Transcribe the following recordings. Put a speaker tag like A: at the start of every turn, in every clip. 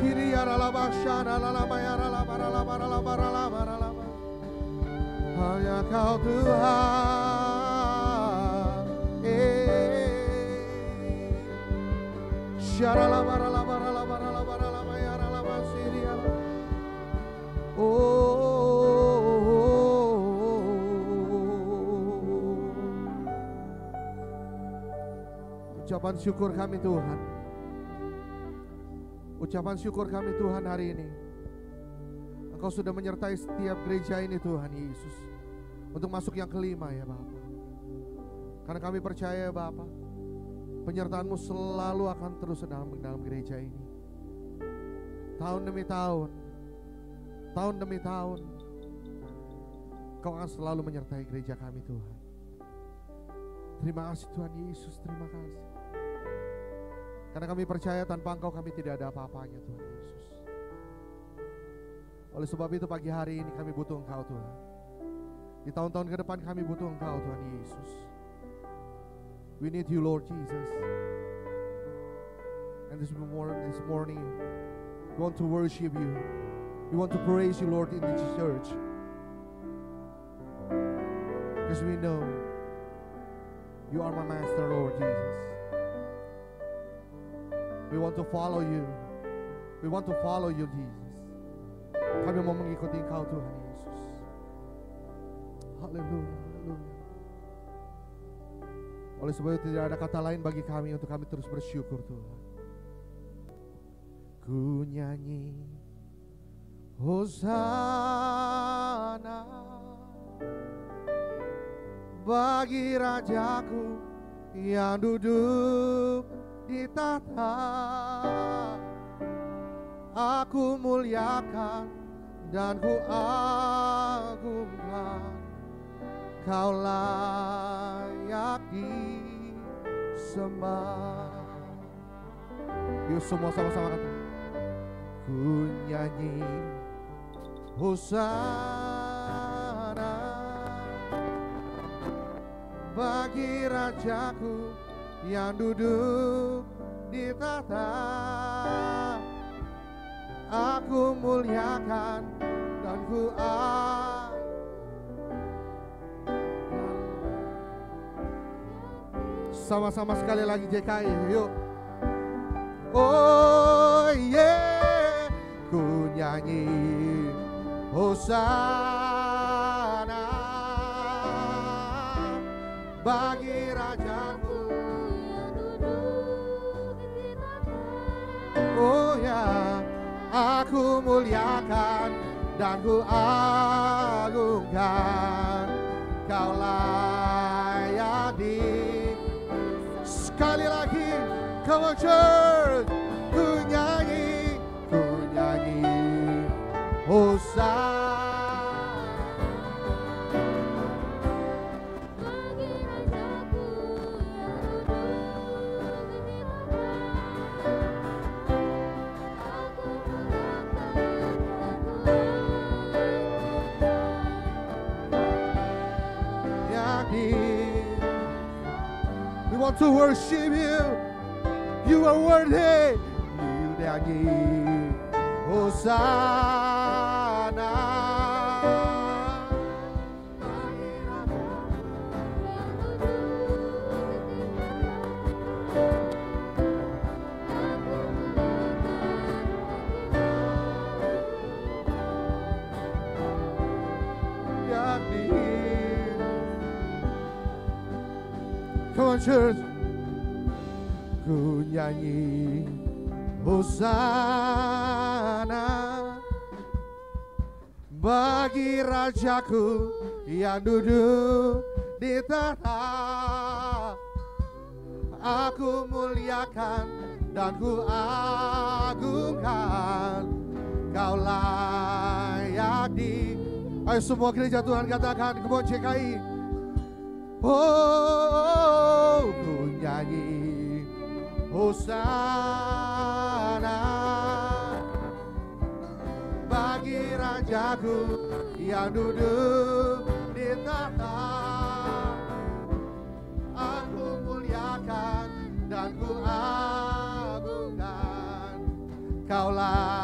A: Kiri aralaba shana lalaba yaralaba ralaba ralaba ralaba ralaba. Hanya Kau Tuhan. Syaralaba ralaba ralaba ralaba ralaba yaralaba siri yaralaba. Ucapan syukur kami Tuhan. Ucapan syukur kami Tuhan hari ini. Engkau sudah menyertai setiap gereja ini Tuhan Yesus. Untuk masuk yang kelima ya Bapa. Karena kami percaya ya Bapa, penyertaan-Mu selalu akan terus dalam gereja ini. Tahun demi tahun, tahun demi tahun, Kau akan selalu menyertai gereja kami Tuhan. Terima kasih Tuhan Yesus, terima kasih. Karena kami percaya tanpa Engkau kami tidak ada apa-apanya Tuhan Yesus. Oleh sebab itu pagi hari ini kami butuh Engkau Tuhan. Di tahun-tahun ke depan kami butuh Engkau Tuhan Yesus. We need you Lord Jesus. And this morning we want to worship you. We want to praise you Lord in this church. Because we know you are my master Lord Jesus. We want to follow you. We want to follow you Jesus. Kami mau mengikuti Engkau Tuhan Yesus. Haleluya, haleluya. Oleh sebab itu tidak ada kata lain bagi kami untuk kami terus bersyukur Tuhan. Ku nyanyi Hosana bagi Rajaku yang duduk di tahta. Aku muliakan dan ku agungkan, Kau layak disembah. Yuk semua sama-sama kata, ku nyanyi Hosana bagi Rajaku yang duduk di tahta. Aku muliakan dan ku sama-sama sekali lagi JKI, yuk. Oh yeah, ku nyanyi Hosana bagi Rajaku yang duduk di tahta. Oh ya, aku muliakan dan ku agungkan, Kau layak di. Sekali lagi, come on church, ku nyanyi Hosana. We want to worship you. You are worthy. You nyanyi Hosana. Come on church. Ku nyanyi Hosana bagi Rajaku yang duduk di tahta. Aku muliakan dan ku agungkan, Kau layak di. Ayo semua gereja Tuhan katakan, come on JKI. Oh, ku nyanyi Hosana bagi Rajaku yang duduk di tahta. Aku muliakan dan ku agungkan, Kau layak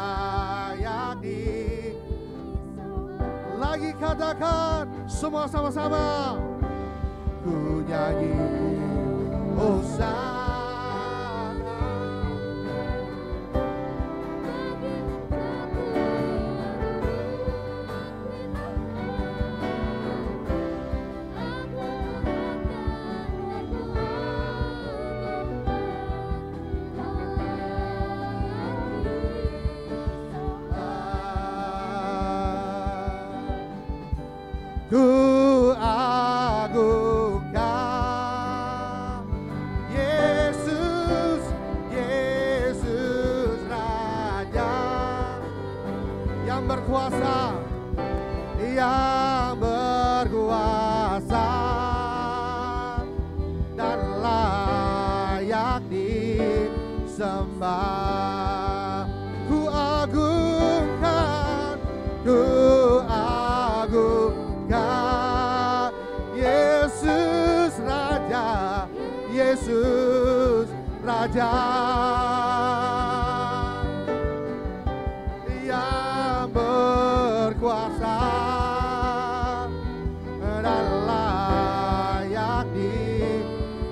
A: katakan semua sama-sama. Ku nyanyi Hosana. Ku agungkan Yesus, Yesus Raja yang berkuasa, yang berkuasa dan layak disembah. Ku agungkan, ku agungkan Yesus Raja, Yesus Raja yang berkuasa dan layak di.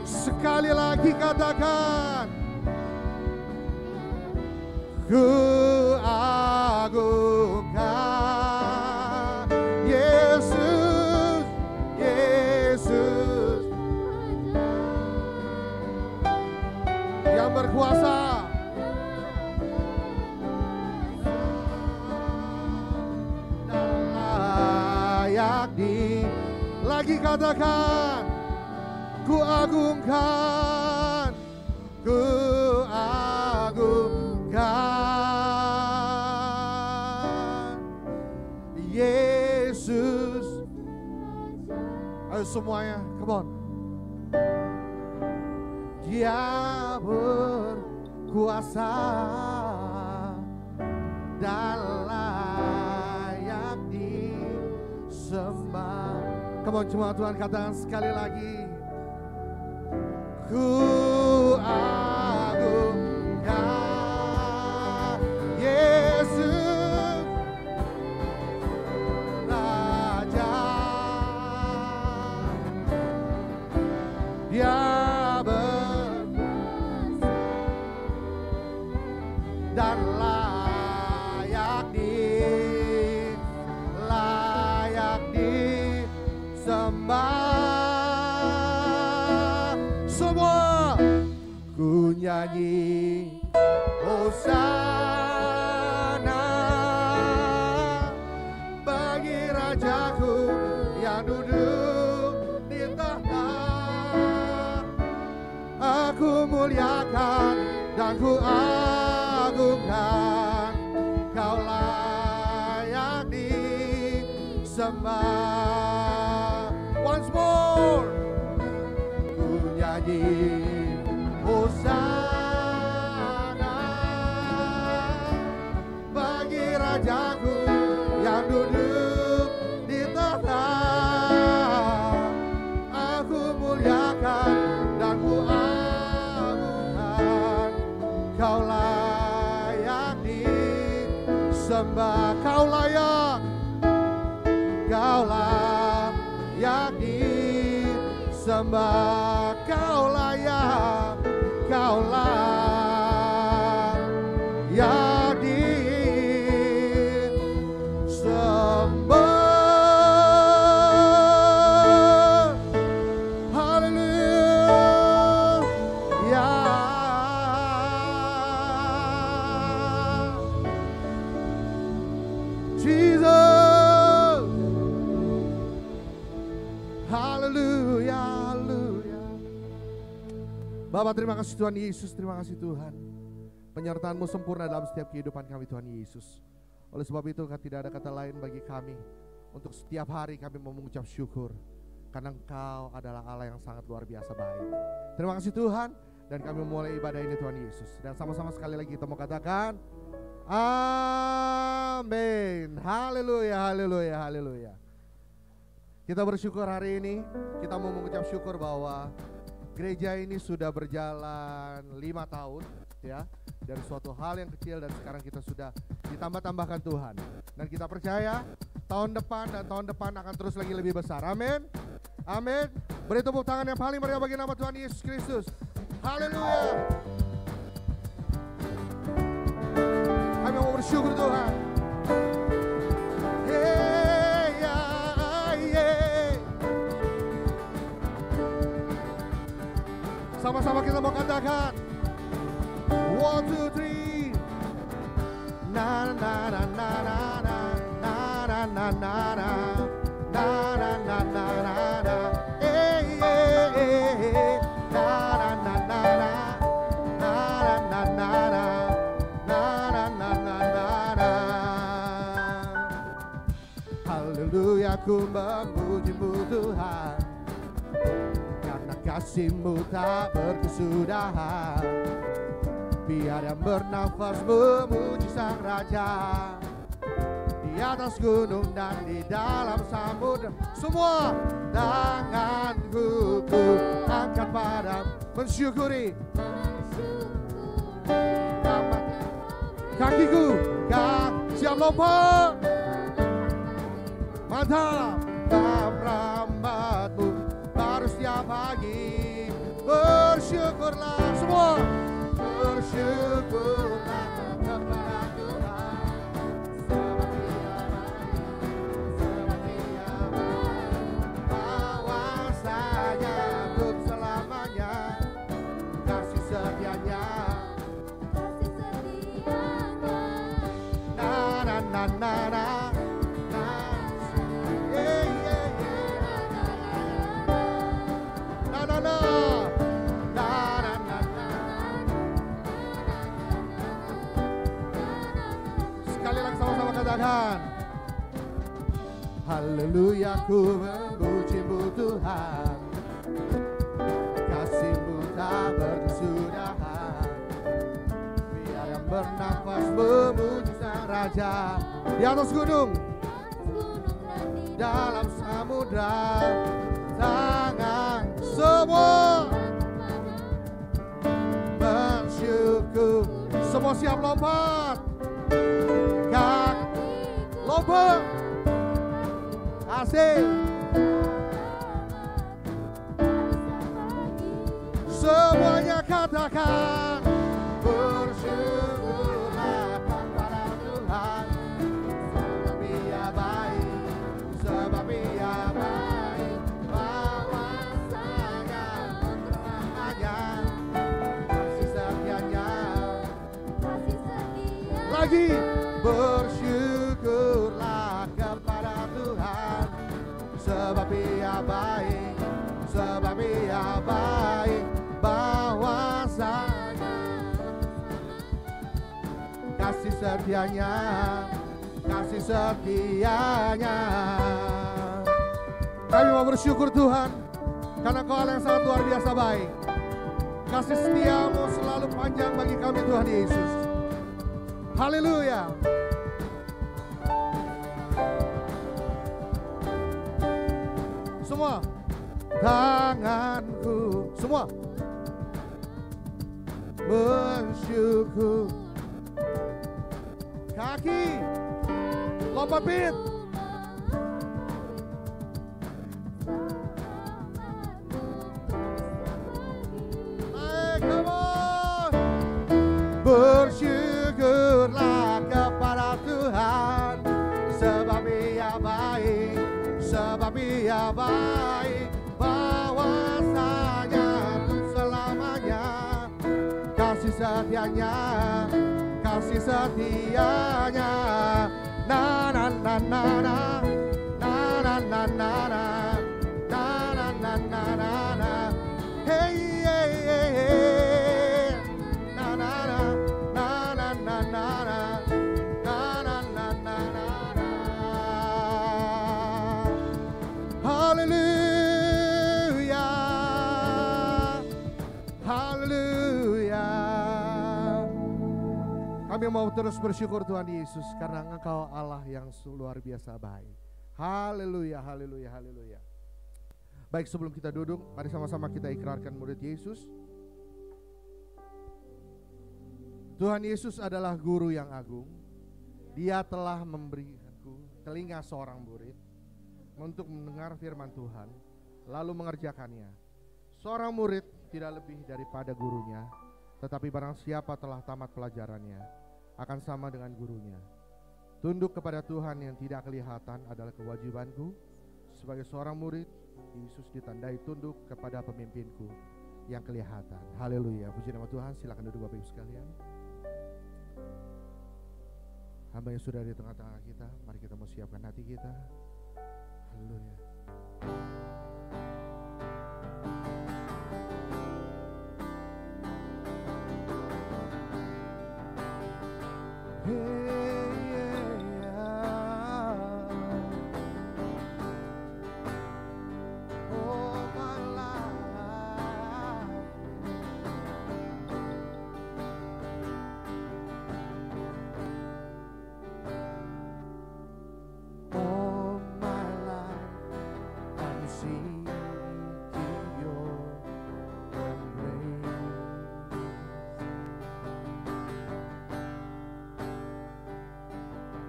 A: Sekali lagi katakan, ku agungkan Yesus, Yesus yang berkuasa dan layak di. Lagi katakan, ku agungkan, ku agungkan Yesus. Ayo semuanya, come on. Dia berkuasa dan layak disembah. Come on, cuma Tuhan katakan sekali lagi. Ku agungkan Yesus Raja, Dia berkuasa dan layak disembah. Semua ku nyanyi Hosana bagi Rajaku yang duduk di tahta. Aku muliakan dan ku agungkan, Kau layak disembah. Once more, ku nyanyi Hosana bagi Rajaku yang duduk di tahta. Aku muliakan dan ku agungkan, Kau layak disembah. Kau layak, Kau layak disembah. Kau layak, Kau layak disembah. Haleluya. Jesus. Haleluya, haleluya. Bapa, terima kasih Tuhan Yesus, terima kasih Tuhan. Penyertaan-Mu sempurna dalam setiap kehidupan kami Tuhan Yesus. Oleh sebab itu tidak ada kata lain bagi kami. Untuk setiap hari kami mau mengucap syukur, karena Engkau adalah Allah yang sangat luar biasa baik. Terima kasih Tuhan. Dan kami memulai ibadah ini Tuhan Yesus. Dan sama-sama sekali lagi kita mau katakan amin. Haleluya, haleluya, haleluya. Kita bersyukur hari ini, kita mau mengucap syukur bahwa gereja ini sudah berjalan 5 tahun ya, dari suatu hal yang kecil dan sekarang kita sudah ditambah-tambahkan Tuhan. Dan kita percaya tahun depan dan tahun depan akan terus lagi lebih besar. Amin. Amin. Beri tepuk tangan yang paling meriah bagi nama Tuhan Yesus Kristus. Haleluya. Kami mau bersyukur Tuhan. Sama-sama kita mau katakan 1, 2, 3. Na na na na na na na na na na na na na na na eh na na na na na na na na na na na. Haleluya, ku memuji-Mu Tuhan, karena kasih-Mu tak berkesudahan. Biar yang bernafas memuji Sang Raja, di atas gunung dan di dalam samudera. Semua tanganku ku angkat pada mensyukuri, kakiku siap lompat. Mantap. Rahmat-Mu baru setiap pagi. Bersyukurlah semua. Bersyukurlah kepada Tuhan, sebab Dia baik, bahwasanya untuk selamanya kasih setianya. Na na na na na. Haleluya, ku memuji-Mu Tuhan, kasih-Mu tak berkesudahan. Biar yang bernafas memuji Sang Raja, di atas gunung, dalam samudra. Tangan semua bersyukur, semua siap lompat. Kaki lompat. Asik. Semuanya katakan bersyukurlah kepada Tuhan, sebab Dia baik, sebab Dia baik, bahwasanya untuk selamanya kasih setianya. Lagi bersyukurlah kepada Tuhan, sebab Dia baik, sebab Dia baik, bahwasanya kasih setianya, kasih setianya. Kami mau bersyukur Tuhan, karena Kau Allah yang sangat luar biasa baik. Kasih setia-Mu selalu panjang bagi kami Tuhan Yesus. Haleluya. Semua tanganku, semua bersyukur. Kaki lompat beat. Naik, come on. Bersyukurlah kepada Tuhan, sebab Dia baik, sebab Dia baik, bahwasanya untuk selamanya kasih setianya, kasih setianya. Na na na na na na na na na na na na na na na. Hey hey hey hey. Na na na na na na na na na na na na. Haleluya, haleluya. Kami mau terus bersyukur Tuhan Yesus, karena Engkau Allah yang luar biasa baik. Haleluya, haleluya, haleluya. Baik, sebelum kita duduk, mari sama-sama kita ikrarkan murid Yesus. Tuhan Yesus adalah guru yang agung. Dia telah memberikanku telinga seorang murid untuk mendengar firman Tuhan, lalu mengerjakannya. Seorang murid tidak lebih daripada gurunya, tetapi barang siapa telah tamat pelajarannya, akan sama dengan gurunya. Tunduk kepada Tuhan yang tidak kelihatan adalah kewajibanku. Sebagai seorang murid, Yesus ditandai tunduk kepada pemimpinku yang kelihatan. Haleluya, puji nama Tuhan. Silakan duduk Bapak Ibu sekalian. Hamba yang sudah di tengah-tengah kita, mari kita mau siapkan hati kita. Haleluya.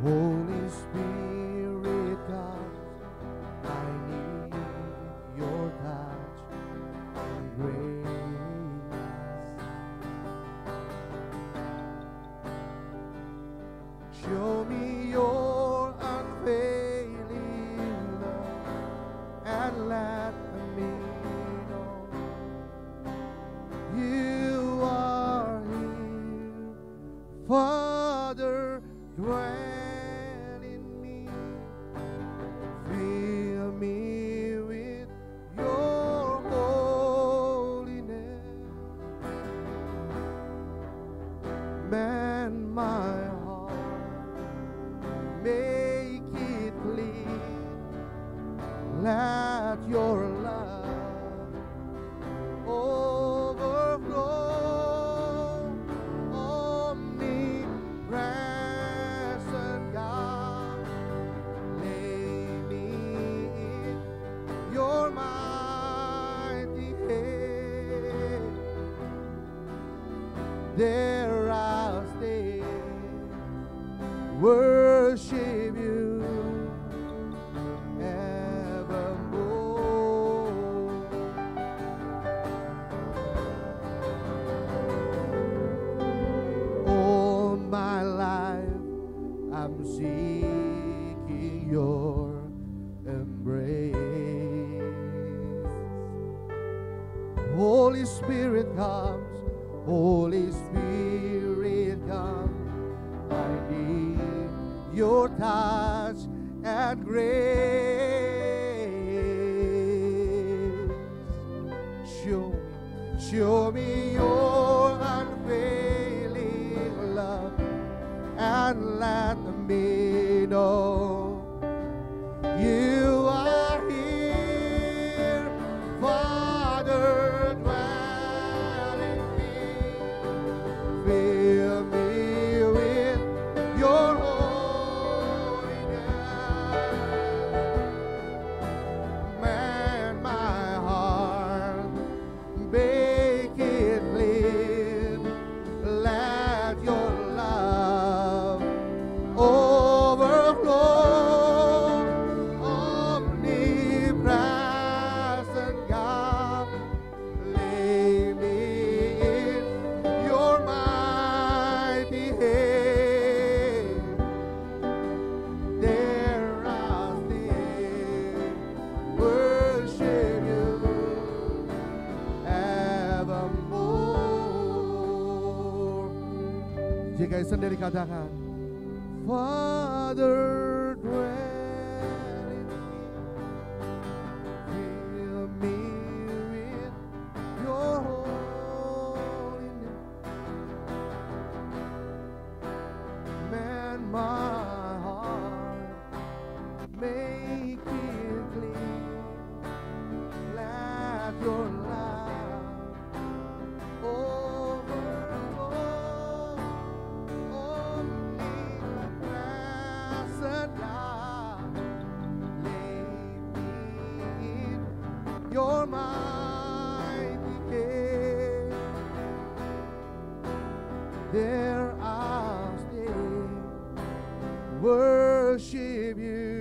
A: Holy Spirit, God, I need your touch and grace. Show me your unfailing love and let me know you are here, Father. Dwell in me, fill me with your holiness, mend my heart, make it clean, let your love overflow. There I'll stay, worship you evermore. All my life I'm seeking your embrace. Holy Spirit comes. Holy Spirit, come, I need your touch and grace. Show me your unfailing love and let me know you are here, Father. Fill me with your holiness, mend my heart, make it clean, let your love overflow. Omnipresent God, lay me in your mighty hand. There I'll stay, worship you evermore. Jika sendiri katakan, Father, dwell in me, fill me with your holiness, mend my heart, make it clean, let your love overflow. Omnipresent God, lay me in your mighty hand. There I'll stay, worship you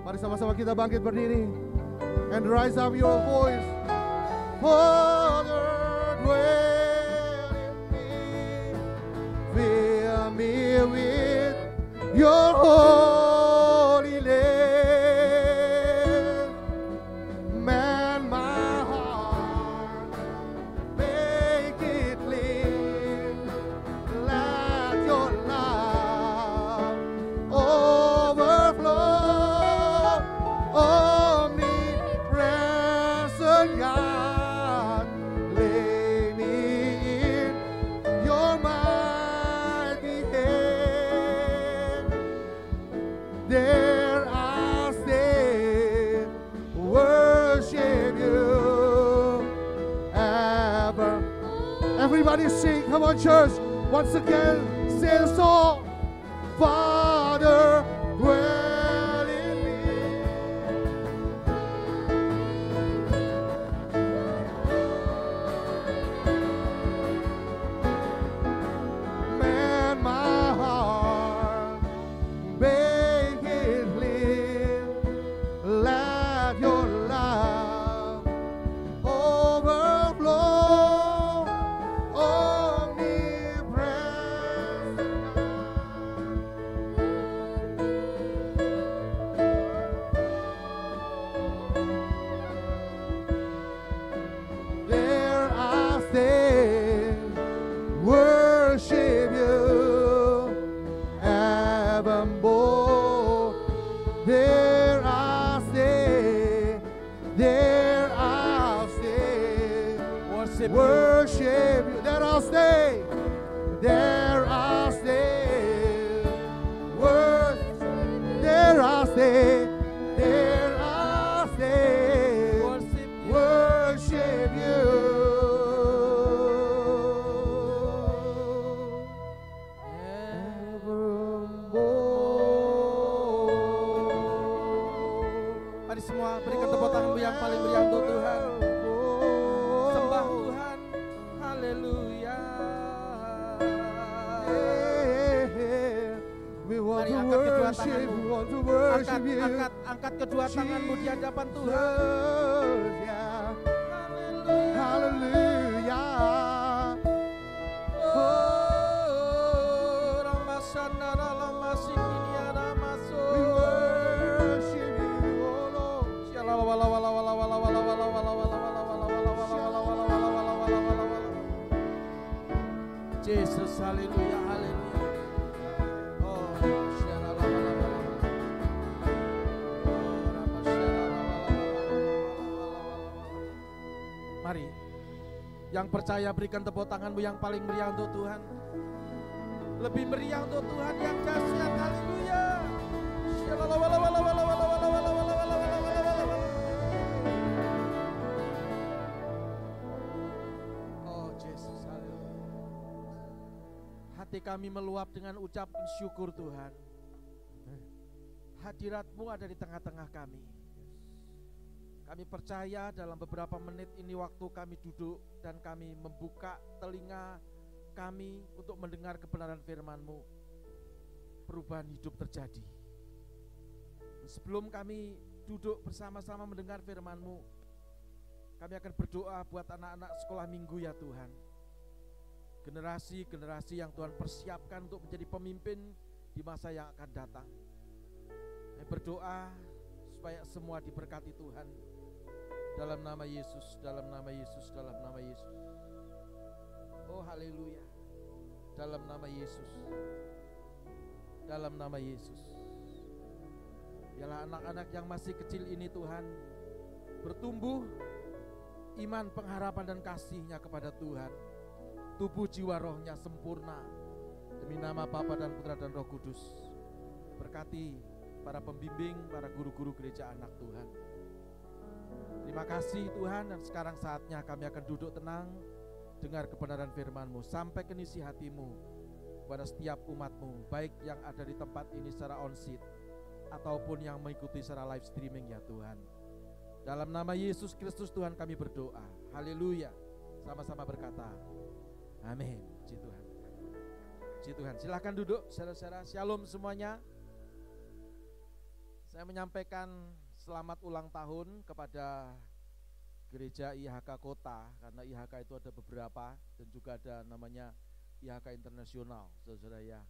A: Mari sama-sama kita bangkit berdiri. And rise up your voice. Father, dwell in me. Fill me with your holy name. Man my heart, make it clean. Let your love overflow. Omnipresent God, lay me in your mighty hand. There I stay, worship you ever. Everybody sing, come on church. Once again, say the song. Father, dwell in me. Man, my heart, make it clean. Let your love overflow. Omnipresent there I stand, worship you evermore. There I stay, there I'll stay, worship you. There I'll stay, there I'll stay, there I'll stay, there I'll stay, worship you. Evermore.
B: Mari semua berikan tepuk tanganmu yang paling meriah untuk Tuhan. Sembah Tuhan. Haleluya.
A: We want
B: Mari
A: to
B: angkat kedua
A: worship,
B: tanganmu.
A: we want to worship you.
B: Angkat kedua tanganmu di hadapan Tuhan.
A: Yeah.
B: Haleluya.
A: Hallelujah.
B: Oh, Ramasana Ramasikini Ramaso.
A: We worship you, oh Lord.
B: Jesus, haleluya, haleluya. Oh, mari, yang percaya berikan tepuk tanganmu yang paling meriah untuk Tuhan. Lebih meriah untuk Tuhan yang dahsyat, haleluya. Oh, Jesus, haleluya. Hati kami meluap dengan ucapan syukur Tuhan. Hadirat-Mu ada di tengah-tengah kami. Kami percaya dalam beberapa menit ini waktu kami duduk dan kami membuka telinga kami untuk mendengar kebenaran firman-Mu, perubahan hidup terjadi. Sebelum kami duduk bersama-sama mendengar firman-Mu, kami akan berdoa buat anak-anak sekolah minggu ya Tuhan. Generasi-generasi yang Tuhan persiapkan untuk menjadi pemimpin di masa yang akan datang. Kami berdoa supaya semua diberkati Tuhan. Dalam nama Yesus, dalam nama Yesus, dalam nama Yesus. Oh haleluya. Dalam nama Yesus. Dalam nama Yesus. Biarlah anak-anak yang masih kecil ini Tuhan bertumbuh iman, pengharapan dan kasihnya kepada Tuhan. Tubuh jiwa rohnya sempurna. Demi nama Bapa dan Putra dan Roh Kudus. Berkati para pembimbing, para guru-guru gereja anak Tuhan. Terima kasih Tuhan, dan sekarang saatnya kami akan duduk tenang, dengar kebenaran firman-Mu, sampai ke isi hati-Mu kepada setiap umat-Mu, baik yang ada di tempat ini secara on-site ataupun yang mengikuti secara live streaming ya Tuhan. Dalam nama Yesus Kristus Tuhan kami berdoa. Haleluya. Sama-sama berkata amin. Puji Tuhan. Puji Tuhan. Silakan duduk saudara-saudara. Shalom semuanya. Saya menyampaikan selamat ulang tahun kepada Gereja IHK Kota, karena IHK itu ada beberapa dan juga ada namanya IHK Internasional, saudara ya.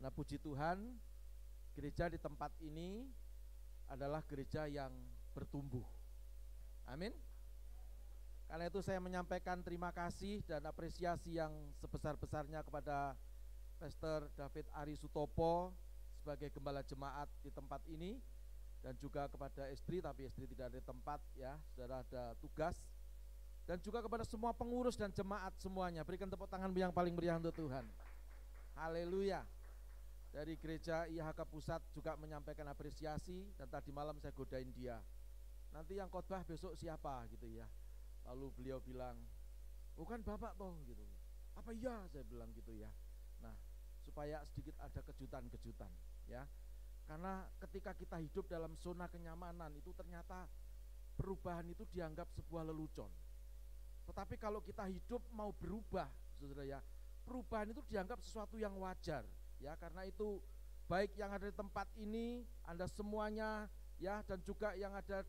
B: Nah, puji Tuhan, gereja di tempat ini adalah gereja yang bertumbuh. Amin. Karena itu saya menyampaikan terima kasih dan apresiasi yang sebesar-besarnya kepada Pastor David Ari Sutopo sebagai gembala jemaat di tempat ini, dan juga kepada istri, tapi istri tidak ada di tempat ya, saudara ada tugas, dan juga kepada semua pengurus dan jemaat semuanya. Berikan tepuk tangan yang paling meriah untuk Tuhan. Haleluya. Dari gereja IHK Pusat juga menyampaikan apresiasi, dan tadi malam saya godain dia, nanti yang khotbah besok siapa gitu ya. Lalu beliau bilang, bukan bapak toh gitu. Apa iya, saya bilang gitu ya. Nah, supaya sedikit ada kejutan-kejutan ya. Karena ketika kita hidup dalam zona kenyamanan itu ternyata perubahan itu dianggap sebuah lelucon. Tetapi kalau kita hidup mau berubah, saudara ya, perubahan itu dianggap sesuatu yang wajar ya. Karena itu baik yang ada di tempat ini, Anda semuanya ya, dan juga yang ada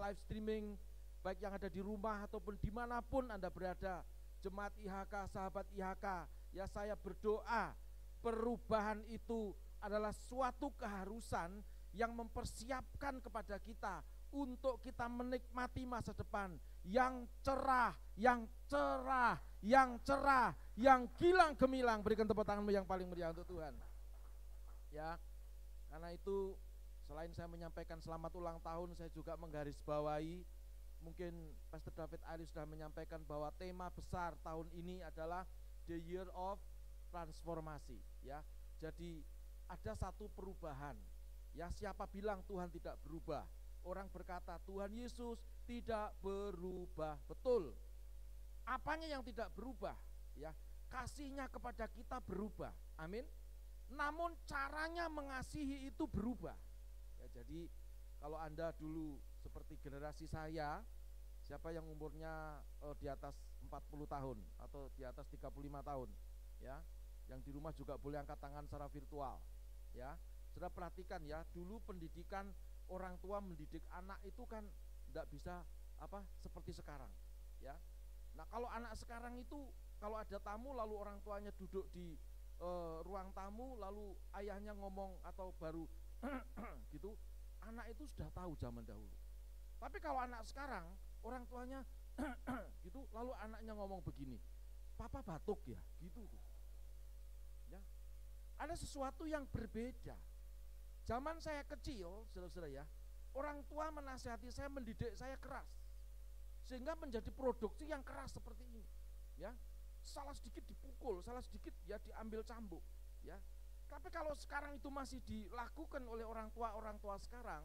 B: live streaming, baik yang ada di rumah ataupun dimanapun Anda berada, jemaat IHK, sahabat IHK ya, saya berdoa perubahan itu adalah suatu keharusan yang mempersiapkan kepada kita untuk kita menikmati masa depan yang cerah, yang cerah, yang cerah, yang gilang gemilang. Berikan tepuk tanganmu yang paling meriah untuk Tuhan. Ya, karena itu selain saya menyampaikan selamat ulang tahun, saya juga menggarisbawahi, mungkin Pastor David Ari sudah menyampaikan bahwa tema besar tahun ini adalah The Year of Transformasi ya. Jadi ada satu perubahan ya. Siapa bilang Tuhan tidak berubah? Orang berkata Tuhan Yesus tidak berubah. Betul. Apanya yang tidak berubah ya? Kasihnya kepada kita berubah. Amin. Namun caranya mengasihi itu berubah ya. Jadi kalau Anda dulu seperti generasi saya, siapa yang umurnya di atas 40 tahun atau di atas 35 tahun ya, yang di rumah juga boleh angkat tangan secara virtual ya. Sudah perhatikan ya, dulu pendidikan orang tua mendidik anak itu kan tidak bisa seperti sekarang ya. Nah, kalau anak sekarang itu kalau ada tamu lalu orang tuanya duduk di ruang tamu, lalu ayahnya ngomong atau baru gitu, anak itu sudah tahu zaman dahulu. Tapi kalau anak sekarang orang tuanya gitu, lalu anaknya ngomong begini, papa batuk ya gitu ya. Ada sesuatu yang berbeda. Zaman saya kecil, saudara-saudara ya, orang tua menasihati saya, mendidik saya keras, sehingga menjadi produksi yang keras seperti ini ya. Salah sedikit dipukul, salah sedikit ya diambil cambuk ya. Tapi kalau sekarang itu masih dilakukan oleh orang tua sekarang,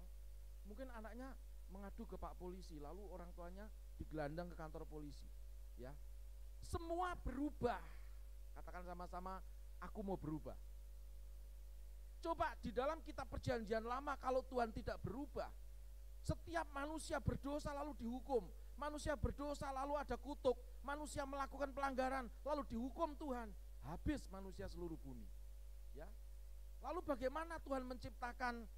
B: mungkin anaknya mengadu ke Pak Polisi, lalu orang tuanya digelandang ke kantor polisi ya. Semua berubah. Katakan sama-sama, aku mau berubah. Coba di dalam kitab perjanjian lama, kalau Tuhan tidak berubah, setiap manusia berdosa lalu dihukum, manusia berdosa lalu ada kutuk, manusia melakukan pelanggaran lalu dihukum Tuhan, habis manusia seluruh bumi ya. Lalu bagaimana Tuhan menciptakan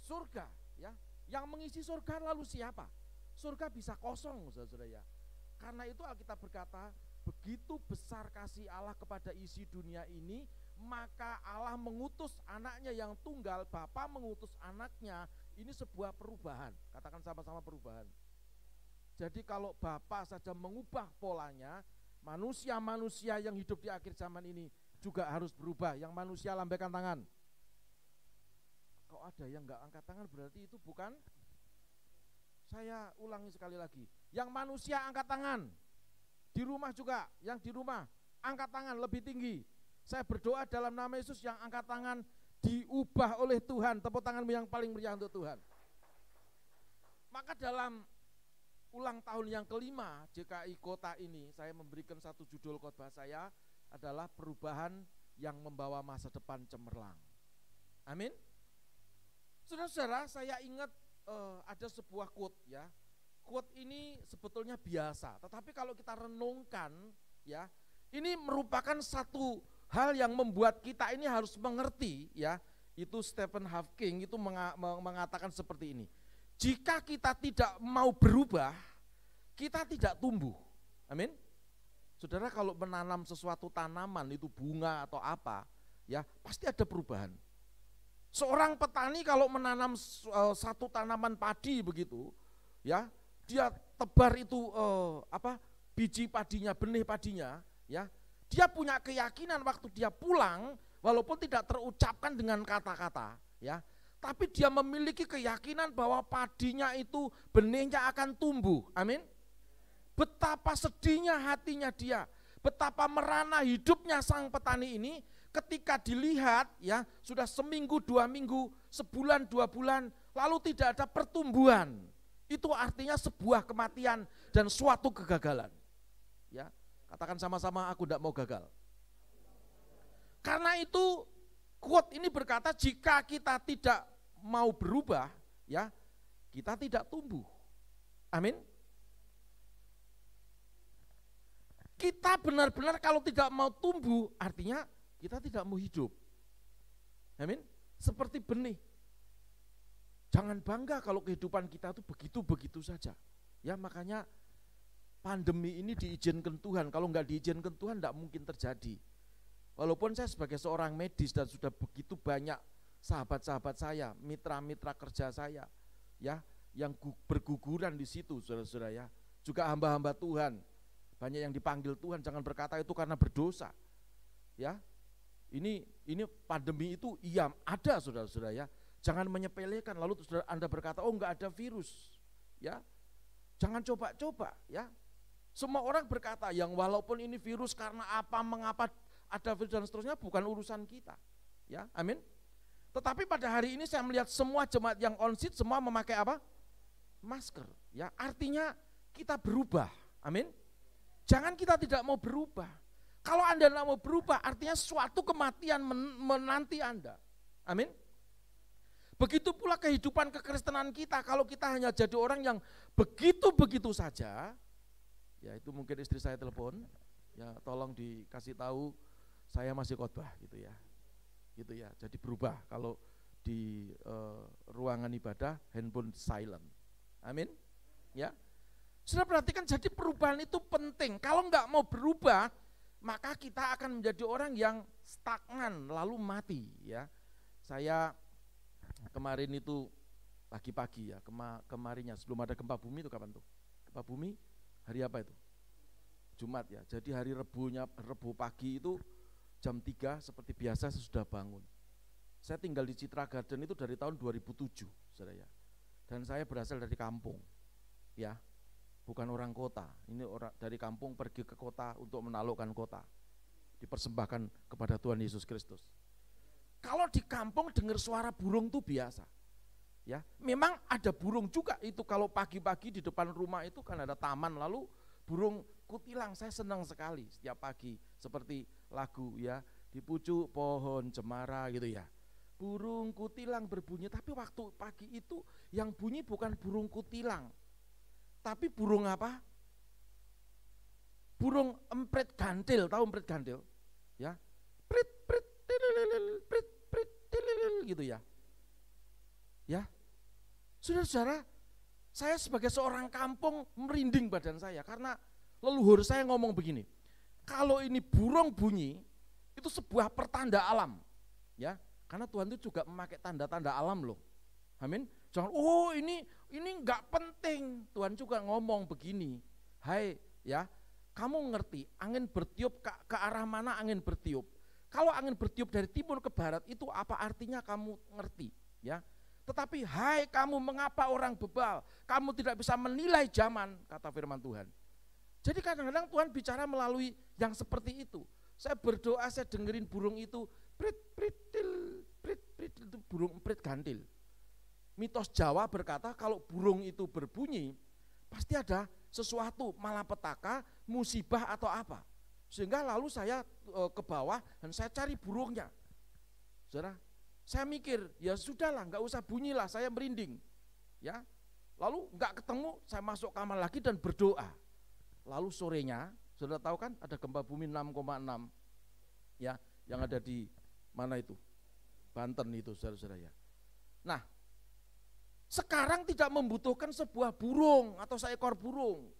B: surga ya? Yang mengisi surga lalu siapa? Surga bisa kosong, saudara ya. Karena itu Alkitab berkata, begitu besar kasih Allah kepada isi dunia ini, maka Allah mengutus anaknya yang tunggal, Bapa mengutus anaknya. Ini sebuah perubahan. Katakan sama-sama perubahan. Jadi kalau Bapa saja mengubah polanya, manusia-manusia yang hidup di akhir zaman ini juga harus berubah. Yang manusia lambaikan tangan. Kok ada yang enggak angkat tangan, berarti itu bukan. Saya ulangi sekali lagi. Yang manusia angkat tangan. Di rumah juga, yang di rumah angkat tangan lebih tinggi. Saya berdoa dalam nama Yesus, yang angkat tangan diubah oleh Tuhan. Tepuk tanganmu yang paling meriah untuk Tuhan. Maka dalam ulang tahun yang kelima JKI Kota ini, saya memberikan satu judul khotbah saya adalah perubahan yang membawa masa depan cemerlang. Amin. Saudara-saudara, saya ingat ada sebuah quote ya. Quote ini sebetulnya biasa, tetapi kalau kita renungkan ya, ini merupakan satu hal yang membuat kita ini harus mengerti ya. itu Stephen Hawking itu mengatakan seperti ini. Jika kita tidak mau berubah, kita tidak tumbuh. Amin. Saudara, kalau menanam sesuatu tanaman itu bunga atau apa, ya pasti ada perubahan. Seorang petani kalau menanam satu tanaman padi begitu, ya dia tebar itu biji padinya, benih padinya, ya dia punya keyakinan waktu dia pulang, walaupun tidak terucapkan dengan kata-kata, ya, tapi dia memiliki keyakinan bahwa padinya itu, benihnya akan tumbuh. Amin. Betapa sedihnya hatinya dia, betapa merana hidupnya sang petani ini ketika dilihat, ya, sudah seminggu, 2 minggu, sebulan, 2 bulan, lalu tidak ada pertumbuhan. Itu artinya sebuah kematian dan suatu kegagalan. Ya, katakan sama-sama, aku tidak mau gagal. Karena itu quote ini berkata, jika kita tidak mau berubah, ya, kita tidak tumbuh. Amin. Kita benar-benar kalau tidak mau tumbuh, artinya kita tidak mau hidup. Amin. Seperti benih. Jangan bangga kalau kehidupan kita itu begitu-begitu saja. Ya, makanya pandemi ini diizinkan Tuhan. Kalau enggak diizinkan Tuhan tidak mungkin terjadi. Walaupun saya sebagai seorang medis dan sudah begitu banyak sahabat-sahabat saya, mitra-mitra kerja saya, ya, yang berguguran di situ, saudara-saudara, ya. Juga hamba-hamba Tuhan. Banyak yang dipanggil Tuhan, jangan berkata itu karena berdosa. Ya. Ini pandemi itu iya ada, saudara-saudara, ya. Jangan menyepelekan lalu saudara Anda berkata, "Oh, enggak ada virus." Ya. Jangan coba-coba, ya. Semua orang berkata yang walaupun ini virus karena apa, mengapa ada virus dan seterusnya, bukan urusan kita. Ya, amin. Tetapi pada hari ini saya melihat semua jemaat yang on-site semua memakai apa? Masker. Ya, artinya kita berubah. Amin. Jangan kita tidak mau berubah. Kalau Anda tidak mau berubah, artinya suatu kematian menanti Anda. Amin. Begitu pula kehidupan kekristenan kita, kalau kita hanya jadi orang yang begitu-begitu saja, ya itu mungkin istri saya telepon, ya tolong dikasih tahu saya masih khotbah gitu ya. Gitu ya. Jadi berubah kalau di ruangan ibadah handphone silent. Amin. Ya. Sudah perhatikan, jadi perubahan itu penting. Kalau enggak mau berubah, maka kita akan menjadi orang yang stagnan lalu mati, ya. Saya kemarin itu pagi-pagi ya, kemarinnya sebelum ada gempa bumi itu kapan tuh? Gempa bumi hari apa itu? Jumat ya. Jadi hari Rebu pagi itu jam 3 seperti biasa saya sudah bangun. Saya tinggal di Citra Garden itu dari tahun 2007, saudara ya. Dan saya berasal dari kampung. Ya. Bukan orang kota, ini orang dari kampung pergi ke kota untuk menaklukkan kota, dipersembahkan kepada Tuhan Yesus Kristus. Kalau di kampung dengar suara burung itu biasa, ya. Memang ada burung juga itu kalau pagi-pagi di depan rumah itu kan ada taman, lalu burung kutilang, saya senang sekali setiap pagi seperti lagu ya, di pucuk pohon cemara gitu ya. Burung kutilang berbunyi, tapi waktu pagi itu yang bunyi bukan burung kutilang. Tapi burung apa? Burung emprit gantil, tahu emprit gantil? Ya. Prit prit tililil, prit prit tililil gitu ya. Ya. Saudara-saudara, saya sebagai seorang kampung merinding badan saya karena leluhur saya ngomong begini. Kalau ini burung bunyi, itu sebuah pertanda alam. Ya. Karena Tuhan itu juga memakai tanda-tanda alam loh. Amin. Jangan, oh ini enggak penting. Tuhan juga ngomong begini. Hai, ya, kamu ngerti angin bertiup ke arah mana angin bertiup. Kalau angin bertiup dari timur ke barat itu apa artinya kamu ngerti, ya. Tetapi hai kamu, mengapa orang bebal? Kamu tidak bisa menilai zaman, kata firman Tuhan. Jadi kadang-kadang Tuhan bicara melalui yang seperti itu. Saya berdoa, saya dengerin burung itu, prit prit til, prit prit, itu burung emprit gantil. Mitos Jawa berkata kalau burung itu berbunyi, pasti ada sesuatu malapetaka, musibah atau apa. Sehingga lalu saya ke bawah dan saya cari burungnya. Saudara, saya mikir, ya sudahlah, enggak usah bunyilah, saya merinding. Ya. Lalu enggak ketemu, saya masuk kamar lagi dan berdoa. Lalu sorenya, saudara tahu kan ada gempa bumi 6,6. Ya, yang ada di mana itu? Banten itu saudara-saudara ya. Nah, sekarang tidak membutuhkan sebuah burung atau seekor burung.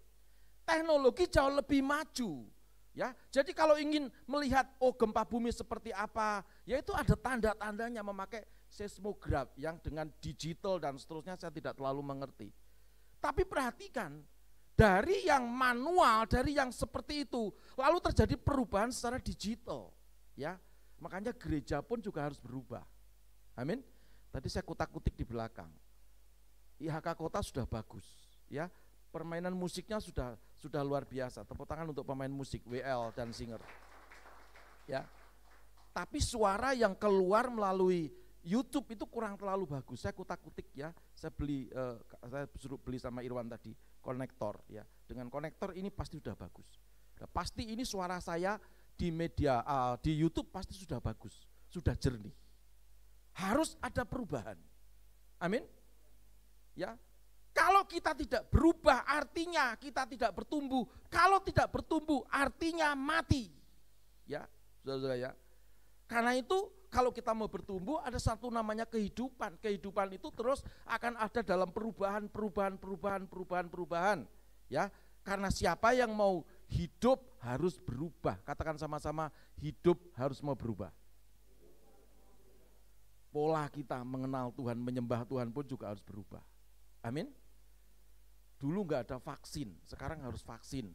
B: Teknologi jauh lebih maju. Ya, jadi kalau ingin melihat gempa bumi seperti apa, ya itu ada tanda-tandanya memakai seismograf yang dengan digital dan seterusnya saya tidak terlalu mengerti. Tapi perhatikan, dari yang manual, dari yang seperti itu, lalu terjadi perubahan secara digital. Ya, makanya gereja pun juga harus berubah. Amin. Tadi saya kutak-kutik di belakang. IHK Kota sudah bagus, ya. Permainan musiknya sudah luar biasa. Tepuk tangan untuk pemain musik WL dan singer. Ya. Tapi suara yang keluar melalui YouTube itu kurang terlalu bagus. Saya kutak-kutik ya. Saya suruh beli sama Irwan tadi konektor ya. Dengan konektor ini pasti sudah bagus. Nah, pasti ini suara saya di media di YouTube pasti sudah bagus, sudah jernih. Harus ada perubahan. Amin. Ya. Kalau kita tidak berubah artinya kita tidak bertumbuh. Kalau tidak bertumbuh artinya mati. Ya, saudara-saudara ya. Karena itu kalau kita mau bertumbuh ada satu namanya kehidupan. Kehidupan itu terus akan ada dalam perubahan. Ya, karena siapa yang mau hidup harus berubah. Katakan sama-sama, hidup harus mau berubah. Pola kita mengenal Tuhan, menyembah Tuhan pun juga harus berubah. Amin. Dulu nggak ada vaksin, sekarang harus vaksin.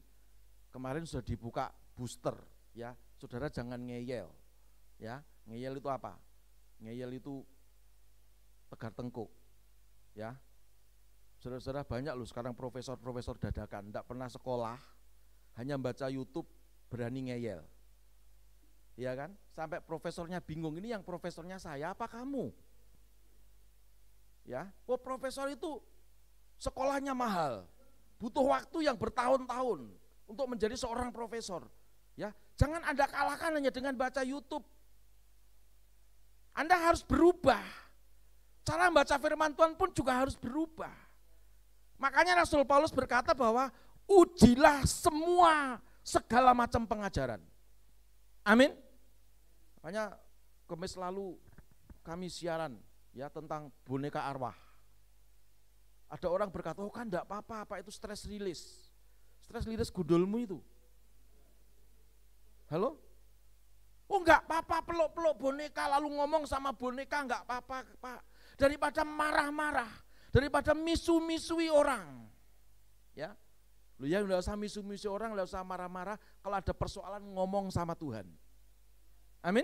B: Kemarin sudah dibuka booster, ya. Saudara jangan ngeyel, ya. Ngeyel itu apa? Ngeyel itu tegar tengkuk, ya. Saudara-saudara banyak loh sekarang profesor-profesor dadakan, enggak pernah sekolah, hanya baca YouTube berani ngeyel, ya kan? Sampai profesornya bingung, ini yang profesornya saya apa kamu? Ya, profesor itu sekolahnya mahal, butuh waktu yang bertahun-tahun untuk menjadi seorang profesor. Ya, jangan Anda kalahkan hanya dengan baca YouTube. Anda harus berubah. Cara membaca firman Tuhan pun juga harus berubah. Makanya Rasul Paulus berkata bahwa ujilah segala macam pengajaran. Amin. Makanya Kamis lalu kami siaran ya tentang boneka arwah. Ada orang berkata, kan enggak apa-apa, itu stress release. Stress release gundulmu itu. Halo? Oh enggak apa-apa, peluk-peluk boneka lalu ngomong sama boneka enggak apa-apa, Pak. Daripada marah-marah, daripada misu-misui orang. Ya. Lu ya enggak usah misu-misui orang, enggak usah marah-marah, kalau ada persoalan ngomong sama Tuhan. Amin?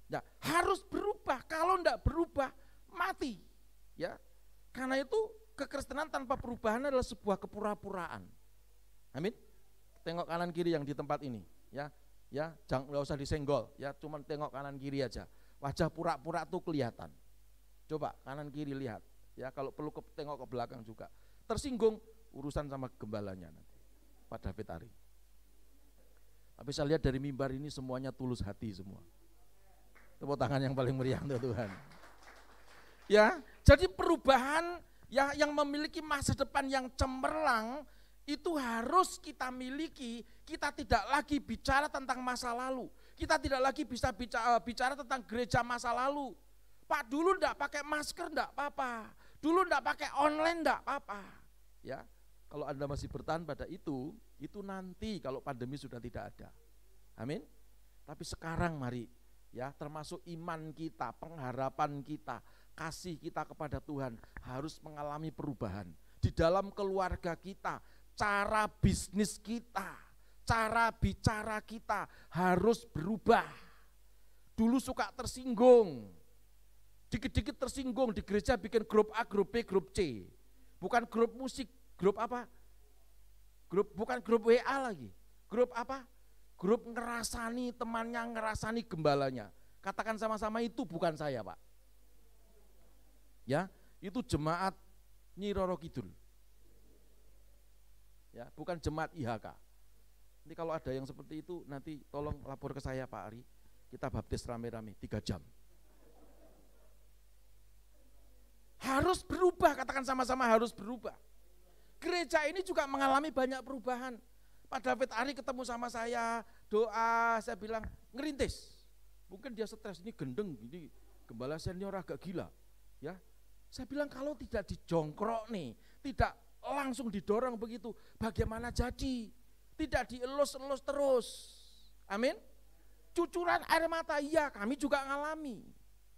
B: Ya, harus berubah, kalau enggak berubah mati. Ya. Karena itu kekristenan tanpa perubahan adalah sebuah kepura-puraan. Amin. Tengok kanan kiri yang di tempat ini, ya. Ya, jangan enggak usah disenggol, ya, cuman tengok kanan kiri aja. Wajah pura-pura tuh kelihatan. Coba kanan kiri lihat, ya, kalau perlu tengok ke belakang juga. Tersinggung urusan sama gembalanya nanti. Pak David Ari. Tapi saya lihat dari mimbar ini semuanya tulus hati semua. Tepuk tangan yang paling meriah untuk Tuhan. Ya, jadi perubahan ya, yang memiliki masa depan yang cemerlang itu harus kita miliki. Kita tidak lagi bicara tentang masa lalu. Kita tidak lagi bisa bicara tentang gereja masa lalu. Pak, dulu enggak pakai masker enggak apa-apa. Dulu enggak pakai online enggak apa-apa. Ya, kalau Anda masih bertahan pada itu nanti kalau pandemi sudah tidak ada. Amin. Tapi sekarang mari ya, termasuk iman kita, pengharapan kita, kasih kita kepada Tuhan harus mengalami perubahan. Di dalam keluarga kita, cara bisnis kita, cara bicara kita harus berubah. Dulu suka tersinggung, dikit-dikit tersinggung, di gereja bikin grup A, grup B, grup C. Bukan grup musik, grup apa? Bukan grup WA lagi. Grup apa? Grup ngerasani temannya, ngerasani gembalanya. Katakan sama-sama, itu bukan saya, Pak. Ya, itu jemaat Nyi Roro Kidul. Ya, bukan jemaat IHK. Ini kalau ada yang seperti itu nanti tolong lapor ke saya, Pak Ari. Kita baptis rame-rame 3 jam. Harus berubah, katakan sama-sama harus berubah. Gereja ini juga mengalami banyak perubahan. Pak David Ari ketemu sama saya, doa, saya bilang ngerintis. Mungkin dia stres, ini gendeng, ini Gembala senior agak gila, ya. Saya bilang kalau tidak dijongkrok nih, tidak langsung didorong begitu, bagaimana jadi? Tidak dielus-elus terus. Amin. Cucuran air mata, iya kami juga ngalami,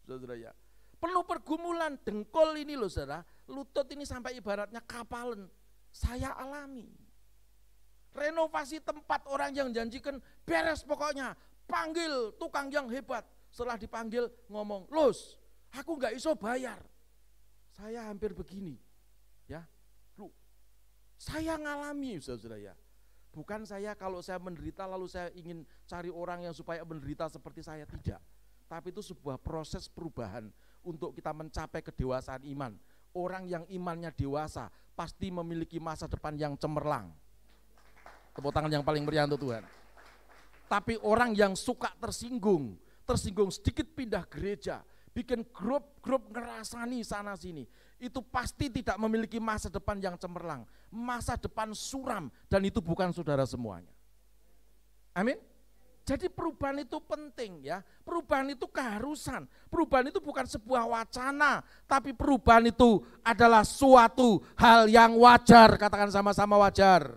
B: saudara ya. Penuh pergumulan, dengkul ini loh saudara, lutut ini sampai ibaratnya kapalan, saya alami. Renovasi tempat, orang yang janjikan beres pokoknya, panggil tukang yang hebat. Setelah dipanggil ngomong, Los, aku gak iso bayar. Saya hampir begini, ya. Lu, saya ngalami saudara ya. Bukan saya kalau saya menderita lalu saya ingin cari orang yang supaya menderita seperti saya, tidak. Tapi itu sebuah proses perubahan untuk kita mencapai kedewasaan iman. Orang yang imannya dewasa pasti memiliki masa depan yang cemerlang. Tepuk tangan yang paling meriah untuk Tuhan. Tapi orang yang suka tersinggung sedikit pindah gereja, bikin grup ngerasani sana sini, itu pasti tidak memiliki masa depan yang cemerlang, masa depan suram, dan itu bukan saudara semuanya. Amin. Jadi perubahan itu penting ya, perubahan itu keharusan, perubahan itu bukan sebuah wacana, tapi perubahan itu adalah suatu hal yang wajar, katakan sama-sama wajar.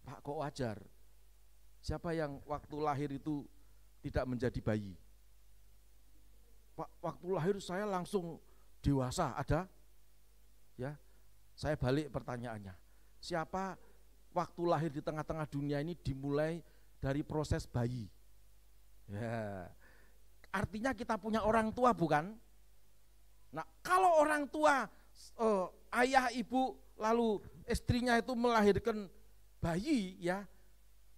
B: Pak, kok wajar? Siapa yang waktu lahir itu tidak menjadi bayi? Pak, waktu lahir saya langsung dewasa, ada? Ya, saya balik pertanyaannya. Siapa waktu lahir di tengah-tengah dunia ini dimulai dari proses bayi? Ya, artinya kita punya orang tua bukan? Nah, kalau orang tua, ayah, ibu, lalu istrinya itu melahirkan bayi, ya,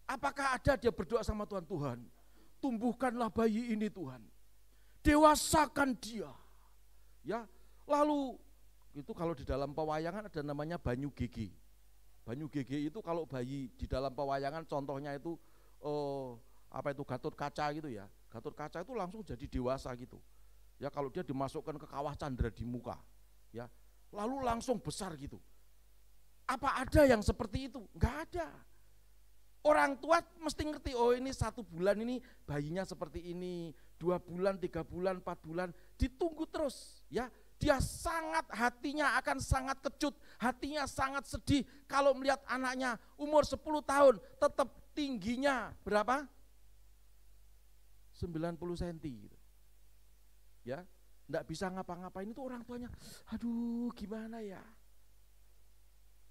B: apakah ada dia berdoa sama Tuhan, Tuhan, tumbuhkanlah bayi ini Tuhan, dewasakan dia, ya. Lalu itu kalau di dalam pewayangan ada namanya banyu gege. Banyu gege itu kalau bayi di dalam pewayangan contohnya itu Gatot Kaca gitu ya. Gatot Kaca itu langsung jadi dewasa gitu. Ya, kalau dia dimasukkan ke kawah candra di muka, ya, lalu langsung besar gitu. Apa ada yang seperti itu? Enggak ada. Orang tua mesti ngerti, oh ini 1 bulan ini bayinya seperti ini, 2 bulan, 3 bulan, 4 bulan, ditunggu terus, ya. Dia sangat, hatinya akan sangat kecut, hatinya sangat sedih kalau melihat anaknya umur 10 tahun tetap tingginya berapa? 90 cm gitu. Ya, enggak bisa ngapa-ngapain, itu orang tuanya, aduh gimana ya.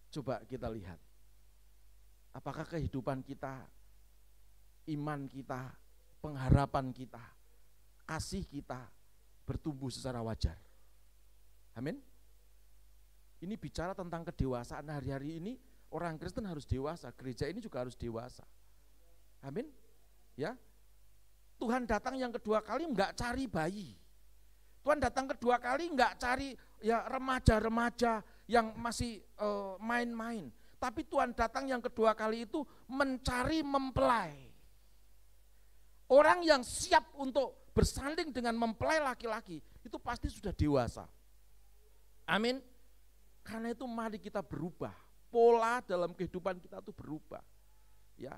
B: Coba kita lihat, apakah kehidupan kita, iman kita, pengharapan kita, kasih kita bertumbuh secara wajar? Amin. Ini bicara tentang kedewasaan. Hari-hari ini orang Kristen harus dewasa, gereja ini juga harus dewasa. Amin. Ya. Tuhan datang yang kedua kali enggak cari bayi. Tuhan datang kedua kali enggak cari ya remaja-remaja yang masih main-main. Tapi Tuhan datang yang kedua kali itu mencari mempelai. Orang yang siap untuk bersanding dengan mempelai laki-laki itu pasti sudah dewasa. Amin. Karena itu mari kita berubah. Pola dalam kehidupan kita itu berubah. Ya.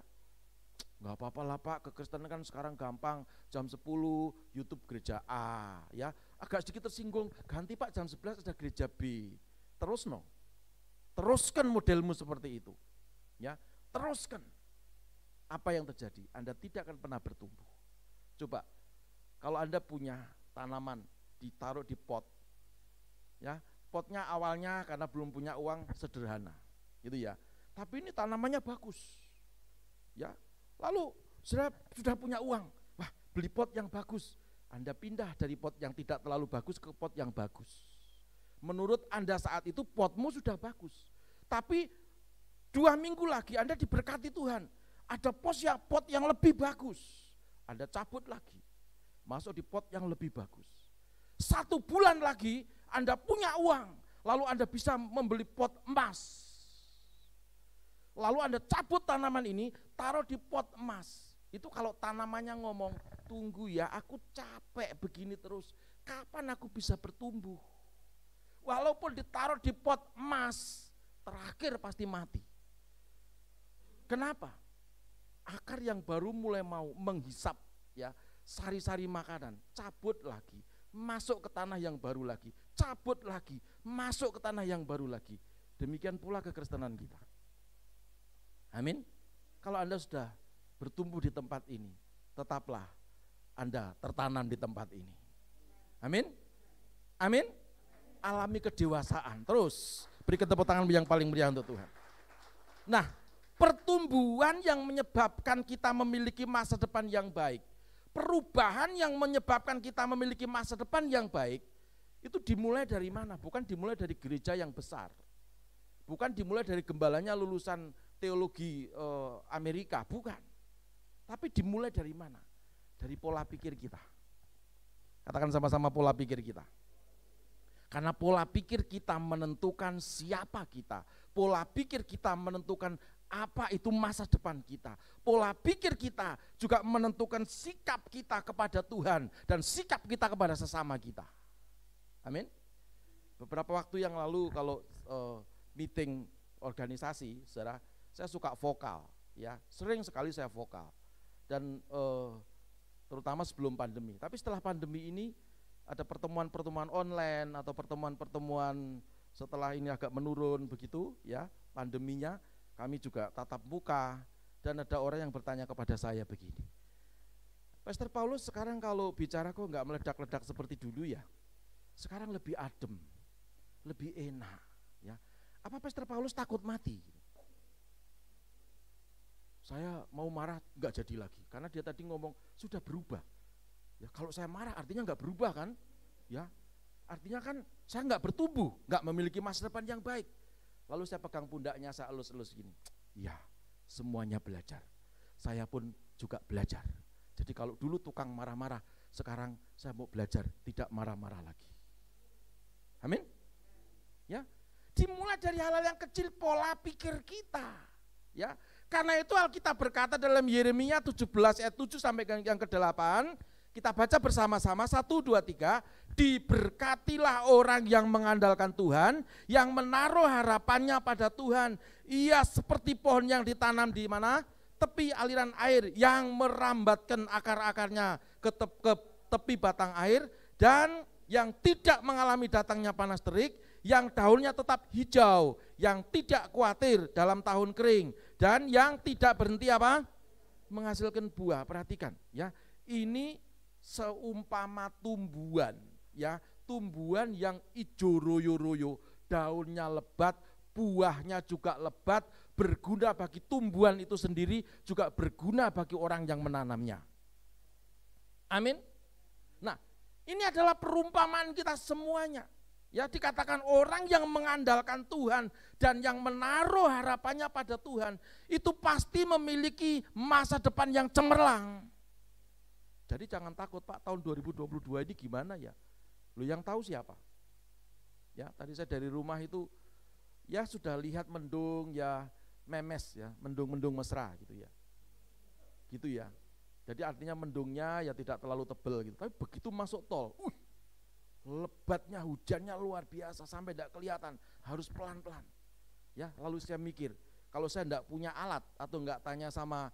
B: Enggak apa-apa lah Pak, kekristenan kan sekarang gampang, jam 10 YouTube gereja A, ya. Agak sedikit tersinggung, ganti Pak jam 11 ada gereja B. Terus no. Teruskan modelmu seperti itu. Ya, teruskan. Apa yang terjadi? Anda tidak akan pernah bertumbuh. Coba kalau Anda punya tanaman ditaruh di pot. Ya, potnya awalnya karena belum punya uang sederhana, gitu ya. Tapi ini tanamannya bagus, ya. Lalu sudah punya uang, wah beli pot yang bagus. Anda pindah dari pot yang tidak terlalu bagus ke pot yang bagus. Menurut Anda saat itu potmu sudah bagus, tapi 2 minggu lagi Anda diberkati Tuhan. Ada pot yang lebih bagus, Anda cabut lagi, masuk di pot yang lebih bagus. 1 bulan lagi Anda punya uang, lalu Anda bisa membeli pot emas. Lalu Anda cabut tanaman ini, taruh di pot emas. Itu kalau tanamannya ngomong, tunggu ya, aku capek begini terus, kapan aku bisa bertumbuh? Walaupun ditaruh di pot emas, terakhir pasti mati. Kenapa? Akar yang baru mulai mau menghisap, ya, sari-sari makanan, cabut lagi, masuk ke tanah yang baru lagi, cabut lagi, masuk ke tanah yang baru lagi. Demikian pula kekristenan kita. Amin. Kalau Anda sudah bertumbuh di tempat ini, tetaplah Anda tertanam di tempat ini. Amin. Amin. Alami kedewasaan. Terus berikan tepuk tangan yang paling meriah untuk Tuhan. Nah, pertumbuhan yang menyebabkan kita memiliki masa depan yang baik, perubahan yang menyebabkan kita memiliki masa depan yang baik, itu dimulai dari mana? Bukan dimulai dari gereja yang besar, bukan dimulai dari gembalanya lulusan teologi Amerika, bukan. Tapi dimulai dari mana? Dari pola pikir kita. Katakan sama-sama, pola pikir kita. Karena pola pikir kita menentukan siapa kita. Pola pikir kita menentukan apa itu masa depan kita. Pola pikir kita juga menentukan sikap kita kepada Tuhan dan sikap kita kepada sesama kita. Amin. Beberapa waktu yang lalu kalau meeting organisasi, saudara, saya suka vokal, ya. Sering sekali saya vokal. Dan terutama sebelum pandemi. Tapi setelah pandemi ini ada pertemuan-pertemuan online atau pertemuan-pertemuan setelah ini agak menurun begitu, ya, pandeminya. Kami juga tatap muka dan ada orang yang bertanya kepada saya begini, Pastor Paulus sekarang kalau bicara kok nggak meledak-ledak seperti dulu ya? Sekarang lebih adem, lebih enak, ya. Apa Pastor Paulus takut mati? Saya mau marah nggak jadi lagi, karena dia tadi ngomong sudah berubah. Ya kalau saya marah artinya nggak berubah kan? Ya, artinya kan saya nggak bertumbuh, nggak memiliki masa depan yang baik. Lalu saya pegang pundaknya, saya elus-elus gini. Ya, semuanya belajar. Saya pun juga belajar. Jadi kalau dulu tukang marah-marah, sekarang saya mau belajar tidak marah-marah lagi. Amin? Ya, dimulai dari hal-hal yang kecil, pola pikir kita. Ya, karena itu Alkitab berkata dalam Yeremia 17 ayat 7 sampai yang ke-8, kita baca bersama-sama 1, 2, 3. Diberkatilah orang yang mengandalkan Tuhan, yang menaruh harapannya pada Tuhan. Ia seperti pohon yang ditanam di mana? Tepi aliran air, yang merambatkan akar-akarnya ke tepi batang air, dan yang tidak mengalami datangnya panas terik, yang daunnya tetap hijau, yang tidak khawatir dalam tahun kering, dan yang tidak berhenti apa? Menghasilkan buah. Perhatikan, ya, ini seumpama tumbuhan, ya, tumbuhan yang ijo royo-royo, daunnya lebat, buahnya juga lebat, berguna bagi tumbuhan itu sendiri, juga berguna bagi orang yang menanamnya. Amin. Nah, ini adalah perumpamaan kita semuanya. Ya, dikatakan orang yang mengandalkan Tuhan dan yang menaruh harapannya pada Tuhan, itu pasti memiliki masa depan yang cemerlang. Jadi jangan takut, Pak, tahun 2022 ini gimana ya? Lu yang tahu siapa? Ya, tadi saya dari rumah itu ya sudah lihat mendung ya memes ya, mendung-mendung mesra gitu ya. Gitu ya. Jadi artinya mendungnya ya tidak terlalu tebal gitu. Tapi begitu masuk tol, lebatnya hujannya luar biasa sampai tidak kelihatan, harus pelan-pelan. Ya, lalu saya mikir, kalau saya tidak punya alat atau enggak tanya sama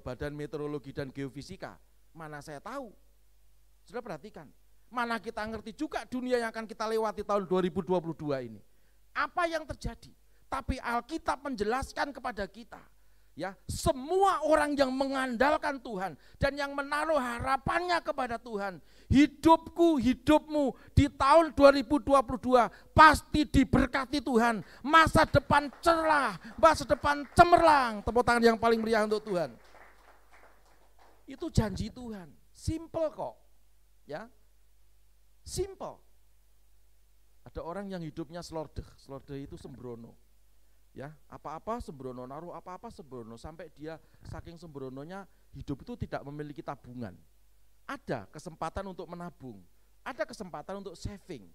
B: Badan Meteorologi dan Geofisika, mana saya tahu. Sudah perhatikan, mana kita ngerti juga dunia yang akan kita lewati tahun 2022 ini. Apa yang terjadi? Tapi Alkitab menjelaskan kepada kita, ya, semua orang yang mengandalkan Tuhan dan yang menaruh harapannya kepada Tuhan, hidupku, hidupmu di tahun 2022 pasti diberkati Tuhan. Masa depan cerah, masa depan cemerlang. Tepuk tangan yang paling meriah untuk Tuhan. Itu janji Tuhan, simple kok, ya, simple. Ada orang yang hidupnya slordeh itu sembrono, ya, apa-apa sembrono, naruh apa-apa sembrono, sampai dia saking sembrononya hidup itu tidak memiliki tabungan. Ada kesempatan untuk menabung, ada kesempatan untuk saving,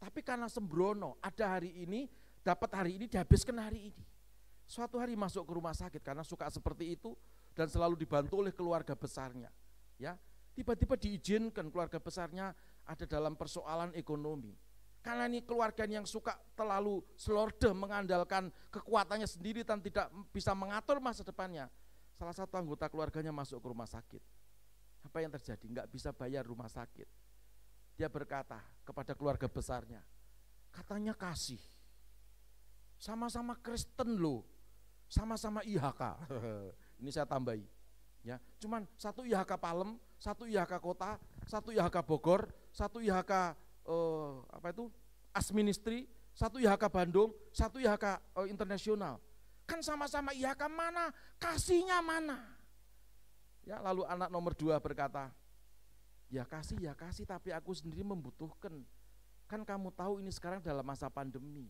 B: tapi karena sembrono, ada hari ini, dapat hari ini, dihabiskan hari ini. Suatu hari masuk ke rumah sakit karena suka seperti itu dan selalu dibantu oleh keluarga besarnya, ya, tiba-tiba diizinkan keluarga besarnya ada dalam persoalan ekonomi. Karena ini keluarga yang suka terlalu slordeh mengandalkan kekuatannya sendiri dan tidak bisa mengatur masa depannya. Salah satu anggota keluarganya masuk ke rumah sakit. Apa yang terjadi? Enggak bisa bayar rumah sakit. Dia berkata kepada keluarga besarnya, katanya kasih. Sama-sama Kristen loh, sama-sama IHK. Ini saya tambahi. Ya, cuman satu IHK Palem, satu IHK Kota, satu IHK Bogor, satu IHK Asministri, satu IHK Bandung, satu IHK internasional. Kan sama-sama IHK, mana kasihnya mana? Ya, lalu anak nomor 2 berkata, ya kasih, tapi aku sendiri membutuhkan. Kan kamu tahu ini sekarang dalam masa pandemi.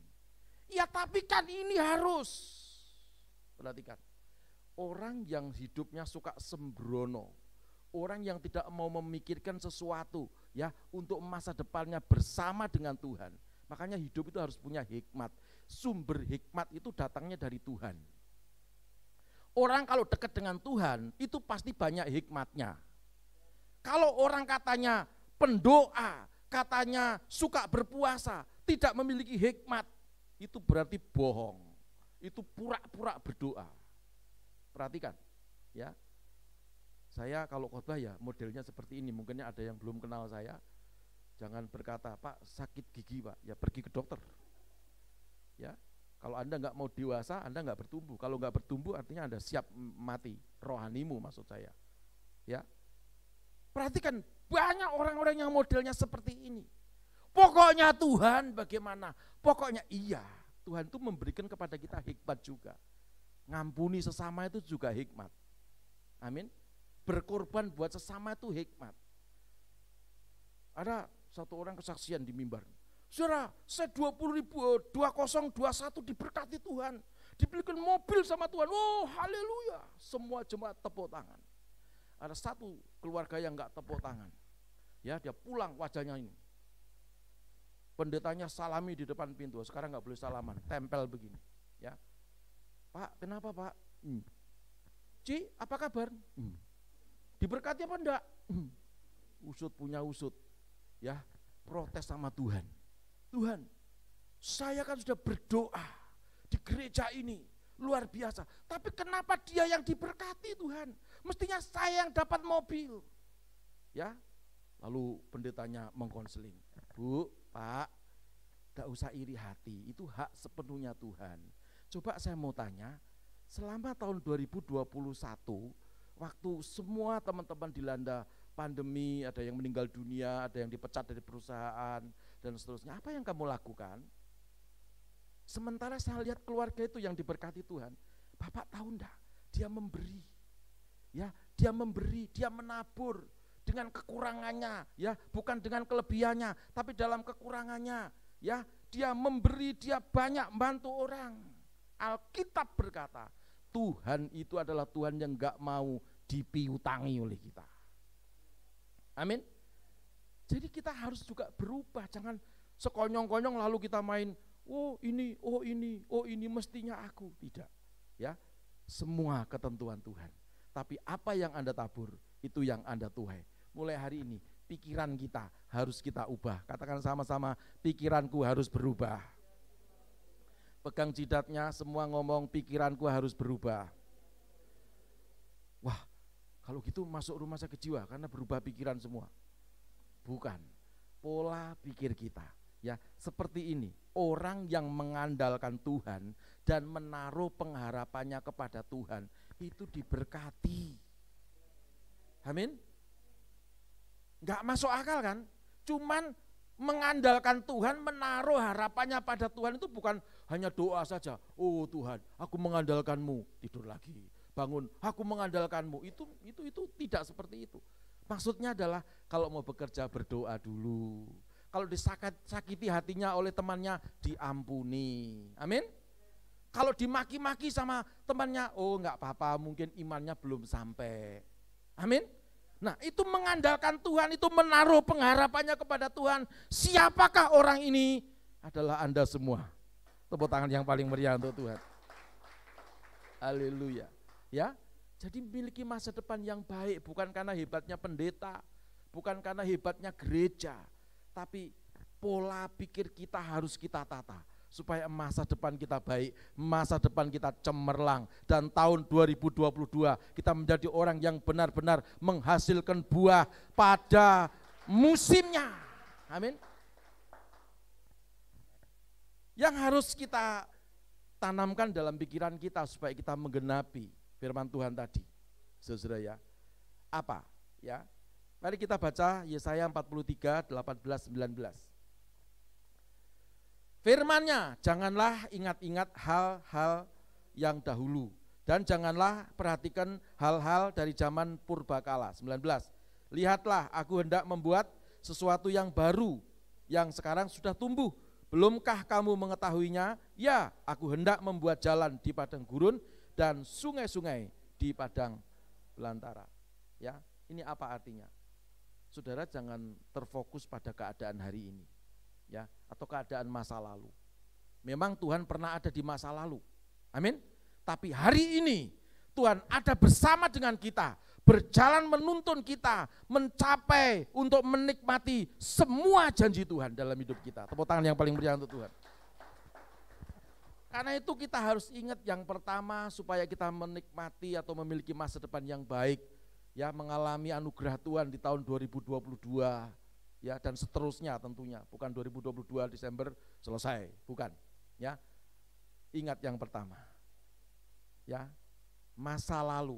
B: Ya tapi kan ini harus. Perhatikan, orang yang hidupnya suka sembrono, orang yang tidak mau memikirkan sesuatu ya untuk masa depannya bersama dengan Tuhan. Makanya hidup itu harus punya hikmat. Sumber hikmat itu datangnya dari Tuhan. Orang kalau dekat dengan Tuhan itu pasti banyak hikmatnya. Kalau orang katanya pendoa, katanya suka berpuasa, tidak memiliki hikmat, itu berarti bohong. Itu pura-pura berdoa. Perhatikan, ya. Saya kalau khotbah ya modelnya seperti ini. Mungkinnya ada yang belum kenal saya. Jangan berkata, Pak sakit gigi Pak, ya pergi ke dokter. Ya, kalau Anda nggak mau dewasa, Anda nggak bertumbuh. Kalau nggak bertumbuh artinya Anda siap mati, rohanimu maksud saya. Ya, perhatikan banyak orang-orang yang modelnya seperti ini. Pokoknya Tuhan bagaimana? Pokoknya iya, Tuhan itu memberikan kepada kita hikmat juga. Ngampuni sesama itu juga hikmat. Amin. Berkorban buat sesama itu hikmat. Ada satu orang kesaksian di mimbar. Saudara, saya 2021 diberkati Tuhan, diberikan mobil sama Tuhan. Oh, haleluya. Semua jemaat tepuk tangan. Ada satu keluarga yang enggak tepuk tangan. Ya, dia pulang wajahnya ini. Pendetanya salami di depan pintu. Sekarang enggak boleh salaman, tempel begini. Ya. Pak, kenapa Pak? Ci, apa kabar? Diberkati apa enggak? Usut punya usut. Ya, protes sama Tuhan. Tuhan, saya kan sudah berdoa di gereja ini, luar biasa. Tapi kenapa dia yang diberkati Tuhan? Mestinya saya yang dapat mobil. Ya, lalu pendetanya mengkonseling. Bu, Pak, gak usah iri hati, itu hak sepenuhnya Tuhan. Coba saya mau tanya, selama tahun 2021, waktu semua teman-teman dilanda pandemi, ada yang meninggal dunia, ada yang dipecat dari perusahaan, dan seterusnya. Apa yang kamu lakukan? Sementara saya lihat keluarga itu yang diberkati Tuhan. Bapak tahu enggak? Dia memberi. Ya, dia memberi, dia menabur dengan kekurangannya, ya, bukan dengan kelebihannya, tapi dalam kekurangannya, ya, dia memberi, dia banyak membantu orang. Alkitab berkata, Tuhan itu adalah Tuhan yang enggak mau dipiutangi oleh kita. Amin. Jadi kita harus juga berubah, jangan sekonyong-konyong lalu kita main, oh ini mestinya aku. Tidak, ya, semua ketentuan Tuhan. Tapi apa yang Anda tabur, itu yang Anda tuai. Mulai hari ini, pikiran kita harus kita ubah. Katakan sama-sama, pikiranku harus berubah. Pegang jidatnya, semua ngomong pikiranku harus berubah. Wah, kalau gitu masuk rumah sakit jiwa karena berubah pikiran semua. Bukan, pola pikir kita. Ya, seperti ini, orang yang mengandalkan Tuhan dan menaruh pengharapannya kepada Tuhan, itu diberkati. Amin. Enggak masuk akal kan? Cuman mengandalkan Tuhan, menaruh harapannya pada Tuhan itu bukan hanya doa saja. Oh Tuhan, aku mengandalkanmu, tidur lagi. Bangun, aku mengandalkanmu. Itu tidak seperti itu. Maksudnya adalah kalau mau bekerja berdoa dulu. Kalau disakiti hatinya oleh temannya, diampuni. Amin. Kalau dimaki-maki sama temannya, oh enggak apa-apa, mungkin imannya belum sampai. Amin. Nah, itu mengandalkan Tuhan, itu menaruh pengharapannya kepada Tuhan. Siapakah orang ini? Adalah Anda semua. Tepuk tangan yang paling meriah untuk Tuhan. Haleluya. Ya, jadi miliki masa depan yang baik, bukan karena hebatnya pendeta, bukan karena hebatnya gereja, tapi pola pikir kita harus kita tata. supaya masa depan kita baik, masa depan kita cemerlang, dan tahun 2022 kita menjadi orang yang benar-benar menghasilkan buah pada musimnya. Amin. Yang harus kita tanamkan dalam pikiran kita supaya kita menggenapi firman Tuhan tadi, saudara ya. Apa? Ya. Mari kita baca Yesaya 43, 18, 19. Firman-Nya, janganlah ingat-ingat hal-hal yang dahulu, dan janganlah perhatikan hal-hal dari zaman purbakala. 19. Lihatlah, aku hendak membuat sesuatu yang baru, yang sekarang sudah tumbuh. Belumkah kamu mengetahuinya? Ya, aku hendak membuat jalan di padang gurun dan sungai-sungai di padang belantara. Ya, ini apa artinya? Saudara jangan terfokus pada keadaan hari ini, ya, atau keadaan masa lalu. Memang Tuhan pernah ada di masa lalu, amin. Tapi hari ini Tuhan ada bersama dengan kita, berjalan menuntun kita mencapai untuk menikmati semua janji Tuhan dalam hidup kita. Tepuk tangan yang paling meriah untuk Tuhan. Karena itu kita harus ingat yang pertama, supaya kita menikmati atau memiliki masa depan yang baik, ya, mengalami anugerah Tuhan di tahun 2022, ya, dan seterusnya tentunya, bukan 2022 Desember selesai, bukan, ya. Ingat yang pertama, ya, masa lalu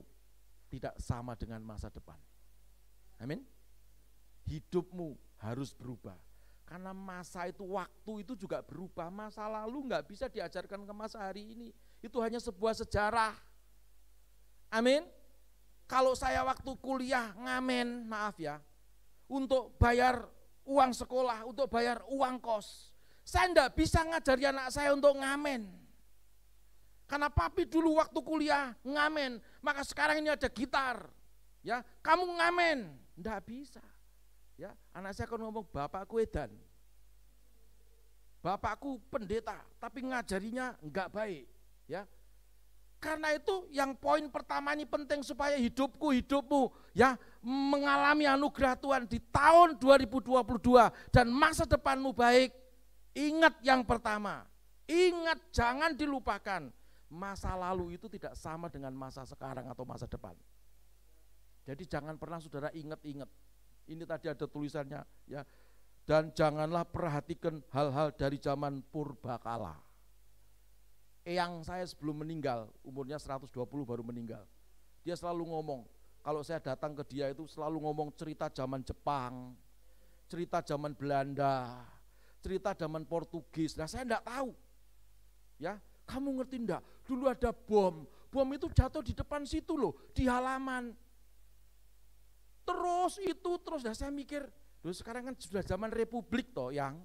B: tidak sama dengan masa depan. Amin. Hidupmu harus berubah, karena masa itu, waktu itu juga berubah. Masa lalu nggak bisa diajarkan ke masa hari ini, itu hanya sebuah sejarah. Amin. Kalau saya waktu kuliah ngamen, maaf ya, untuk bayar uang sekolah, untuk bayar uang kos, saya enggak bisa ngajari anak saya untuk ngamen. Karena papi dulu waktu kuliah ngamen, maka sekarang ini ada gitar. Ya, kamu ngamen, enggak bisa. Ya, anak saya akan ngomong, bapakku edan. Bapakku pendeta, tapi ngajarinya enggak baik, ya. Karena itu yang poin pertama ini penting, supaya hidupmu ya mengalami anugerah Tuhan di tahun 2022 dan masa depanmu baik. Ingat yang pertama, ingat, jangan dilupakan, masa lalu itu tidak sama dengan masa sekarang atau masa depan. Jadi jangan pernah saudara ingat-ingat. Ini tadi ada tulisannya, ya. Dan janganlah perhatikan hal-hal dari zaman purbakala. Eyang saya sebelum meninggal, umurnya 120 baru meninggal. Dia selalu ngomong, kalau saya datang ke dia itu selalu ngomong cerita zaman Jepang, cerita zaman Belanda, cerita zaman Portugis. Nah, saya enggak tahu. Ya, kamu ngerti enggak? Dulu ada bom itu jatuh di depan situ loh, di halaman. Terus, nah saya mikir, dulu sekarang kan sudah zaman republik toh, yang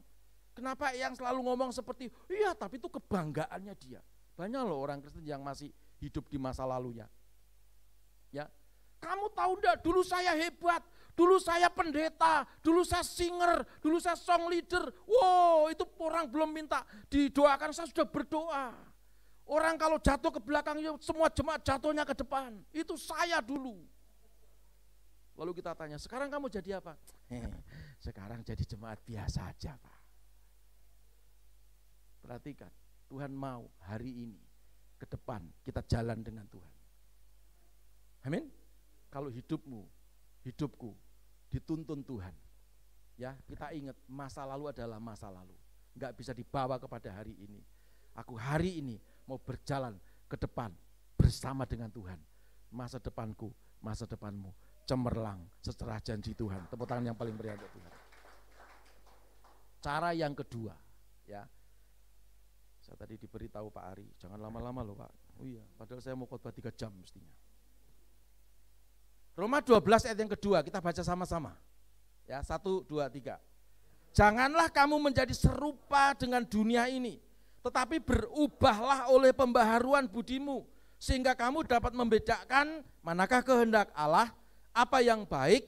B: kenapa yang selalu ngomong seperti, iya tapi itu kebanggaannya dia. Banyak loh orang Kristen yang masih hidup di masa lalunya. Ya, kamu tahu enggak, dulu saya hebat, dulu saya pendeta, dulu saya singer, dulu saya song leader. Wow, itu orang belum minta didoakan, saya sudah berdoa. Orang kalau jatuh ke belakang, semua jemaat jatuhnya ke depan. Itu saya dulu. Lalu kita tanya, sekarang kamu jadi apa? Sekarang jadi jemaat biasa aja, Pak. Perhatikan, Tuhan mau hari ini, ke depan kita jalan dengan Tuhan. Amin. Kalau hidupku dituntun Tuhan, ya kita ingat masa lalu adalah masa lalu, nggak bisa dibawa kepada hari ini. Aku hari ini mau berjalan ke depan bersama dengan Tuhan. Masa depanku, masa depanmu cemerlang setelah janji Tuhan. Tepuk tangan yang paling meriah untuk Tuhan. Cara yang kedua, ya. Saya tadi diberitahu Pak Ari, jangan lama-lama loh Pak. Oh iya, padahal saya mau khotbah 3 jam mestinya. Roma 12 ayat yang kedua, kita baca sama-sama. Ya, 1, 2, 3. Janganlah kamu menjadi serupa dengan dunia ini, tetapi berubahlah oleh pembaharuan budimu, sehingga kamu dapat membedakan manakah kehendak Allah, apa yang baik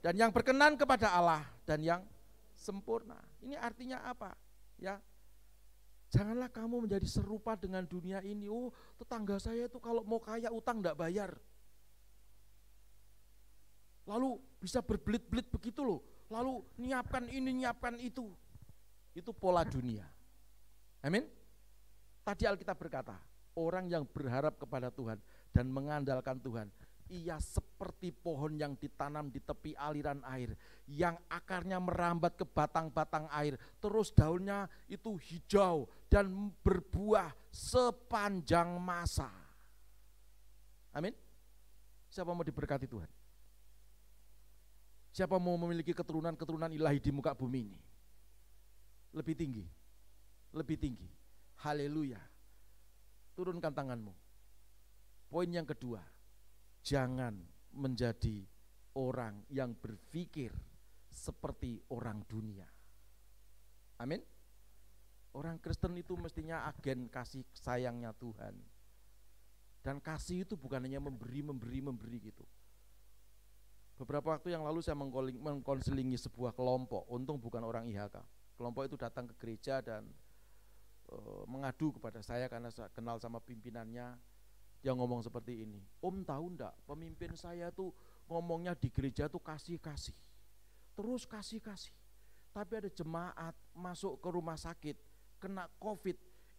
B: dan yang berkenan kepada Allah dan yang sempurna. Ini artinya apa? Ya, janganlah kamu menjadi serupa dengan dunia ini. Oh, tetangga saya itu kalau mau kaya utang enggak bayar. Lalu bisa berbelit-belit begitu loh. Lalu nyiapkan ini, nyiapkan itu. Itu pola dunia. Amin. Tadi Alkitab berkata, orang yang berharap kepada Tuhan dan mengandalkan Tuhan, ia seperti pohon yang ditanam di tepi aliran air, yang akarnya merambat ke batang-batang air, terus daunnya itu hijau dan berbuah sepanjang masa. Amin. Siapa mau diberkati Tuhan? Siapa mau memiliki keturunan-keturunan ilahi di muka bumi ini? Lebih tinggi, lebih tinggi. Haleluya. Turunkan tanganmu. Poin yang kedua, jangan menjadi orang yang berpikir seperti orang dunia. Amin. Orang Kristen itu mestinya agen kasih sayangnya Tuhan. Dan kasih itu bukan hanya memberi gitu. Beberapa waktu yang lalu saya mengkonselingi sebuah kelompok, untung bukan orang IHK. Kelompok itu datang ke gereja dan mengadu kepada saya karena saya kenal sama pimpinannya. Dia ngomong seperti ini, Om tahu enggak, pemimpin saya tuh ngomongnya di gereja tuh kasih-kasih, terus kasih-kasih. Tapi ada jemaat masuk ke rumah sakit, kena COVID,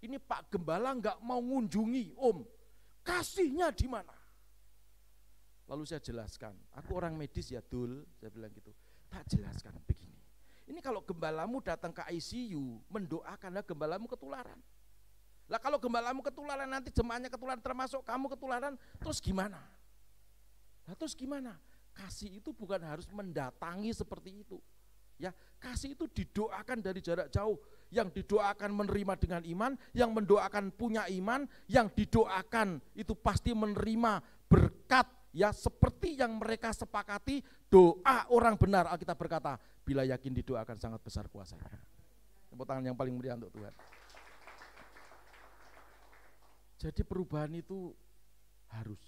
B: ini Pak Gembala enggak mau ngunjungi, Om, kasihnya di mana? Lalu saya jelaskan, aku orang medis ya Dul, saya bilang gitu, tak jelaskan begini. Ini kalau gembalamu datang ke ICU, mendoakanlah gembalamu ketularan. Lah kalau gembalamu ketularan, nanti jemaahnya ketularan, termasuk kamu ketularan, terus gimana? Nah terus gimana? Kasih itu bukan harus mendatangi seperti itu. Ya, kasih itu didoakan dari jarak jauh. Yang didoakan menerima dengan iman, yang mendoakan punya iman, yang didoakan itu pasti menerima berkat. Ya seperti yang mereka sepakati, doa orang benar, Alkitab berkata, bila yakin didoakan sangat besar kuasanya. Tepuk tangan yang paling meriah untuk Tuhan. Jadi perubahan itu harus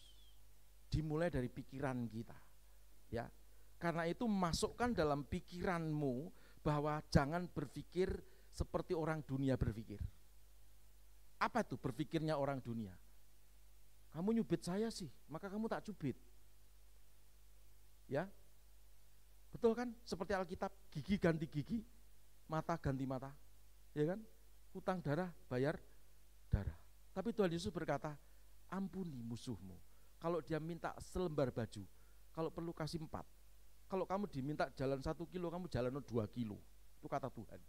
B: dimulai dari pikiran kita. Ya, karena itu masukkan dalam pikiranmu bahwa jangan berpikir seperti orang dunia berpikir. Apa itu berpikirnya orang dunia? Kamu nyubit saya sih, maka kamu tak cubit. Ya, betul kan? Seperti Alkitab, gigi ganti gigi, mata ganti mata, ya kan? Hutang darah bayar darah. Tapi Tuhan Yesus berkata, ampuni musuhmu. Kalau dia minta selembar baju, kalau perlu kasih 4. Kalau kamu diminta jalan 1 kilo, kamu jalan 2 kilo. Itu kata Tuhan.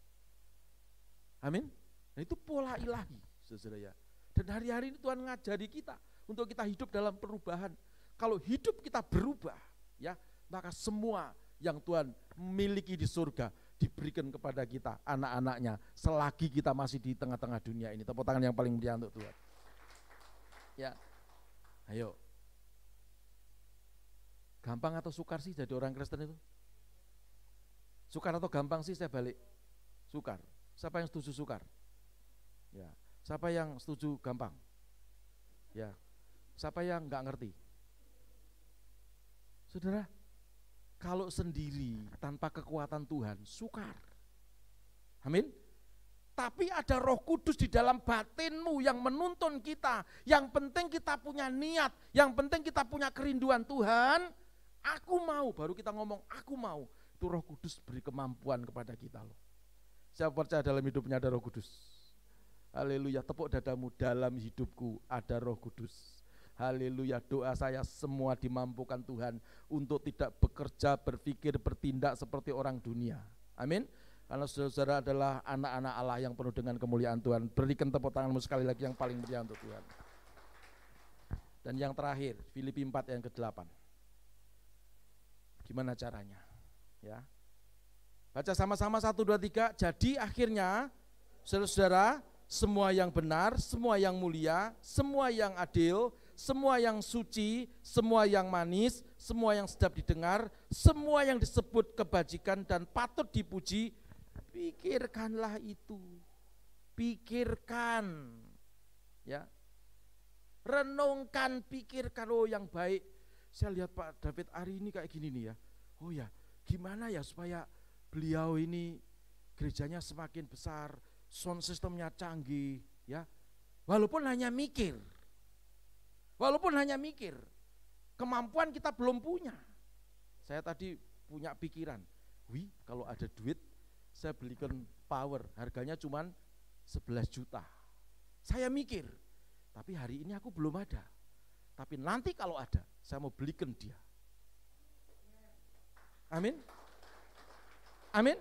B: Amin. Nah itu pola ilahi, saudara ya. Dan hari-hari ini Tuhan ngajari kita untuk kita hidup dalam perubahan. Kalau hidup kita berubah, ya, maka semua yang Tuhan miliki di surga diberikan kepada kita, anak-anaknya, selagi kita masih di tengah-tengah dunia ini. Tepuk tangan yang paling meriah untuk Tuhan. Ya, ayo. Gampang atau sukar sih jadi orang Kristen itu? Sukar atau gampang sih? Saya balik. Sukar. Siapa yang setuju sukar? Ya. Siapa yang setuju gampang? Ya. Siapa yang nggak ngerti? Saudara, kalau sendiri tanpa kekuatan Tuhan, sukar. Amin. Tapi ada Roh Kudus di dalam batinmu yang menuntun kita. Yang penting kita punya niat, yang penting kita punya kerinduan Tuhan. Aku mau, baru kita ngomong aku mau. Itu Roh Kudus beri kemampuan kepada kita loh. Siapa percaya dalam hidupnya ada Roh Kudus? Haleluya, tepuk dadamu, dalam hidupku ada Roh Kudus. Haleluya, doa saya semua dimampukan Tuhan untuk tidak bekerja, berpikir, bertindak seperti orang dunia. Amin. Karena saudara adalah anak-anak Allah yang penuh dengan kemuliaan Tuhan. Berikan tepuk tanganmu sekali lagi yang paling meriah untuk Tuhan. Dan yang terakhir, Filipi 4 yang ke-8. Gimana caranya? Ya. Baca sama-sama 1, 2, 3. Jadi akhirnya saudara-saudara, semua yang benar, semua yang mulia, semua yang adil, semua yang suci, semua yang manis, semua yang sedap didengar, semua yang disebut kebajikan dan patut dipuji, pikirkanlah itu. Pikirkan. Ya. Renungkan, pikirkan, oh yang baik. Saya lihat Pak David hari ini kayak gini nih ya. Oh ya, gimana ya supaya beliau ini gerejanya semakin besar, sound systemnya canggih, ya. Walaupun hanya mikir, kemampuan kita belum punya. Saya tadi punya pikiran, wih kalau ada duit, saya belikan power, harganya cuman 11 juta. Saya mikir, tapi hari ini aku belum ada. Tapi nanti kalau ada, saya mau belikan dia. Amin. Amin.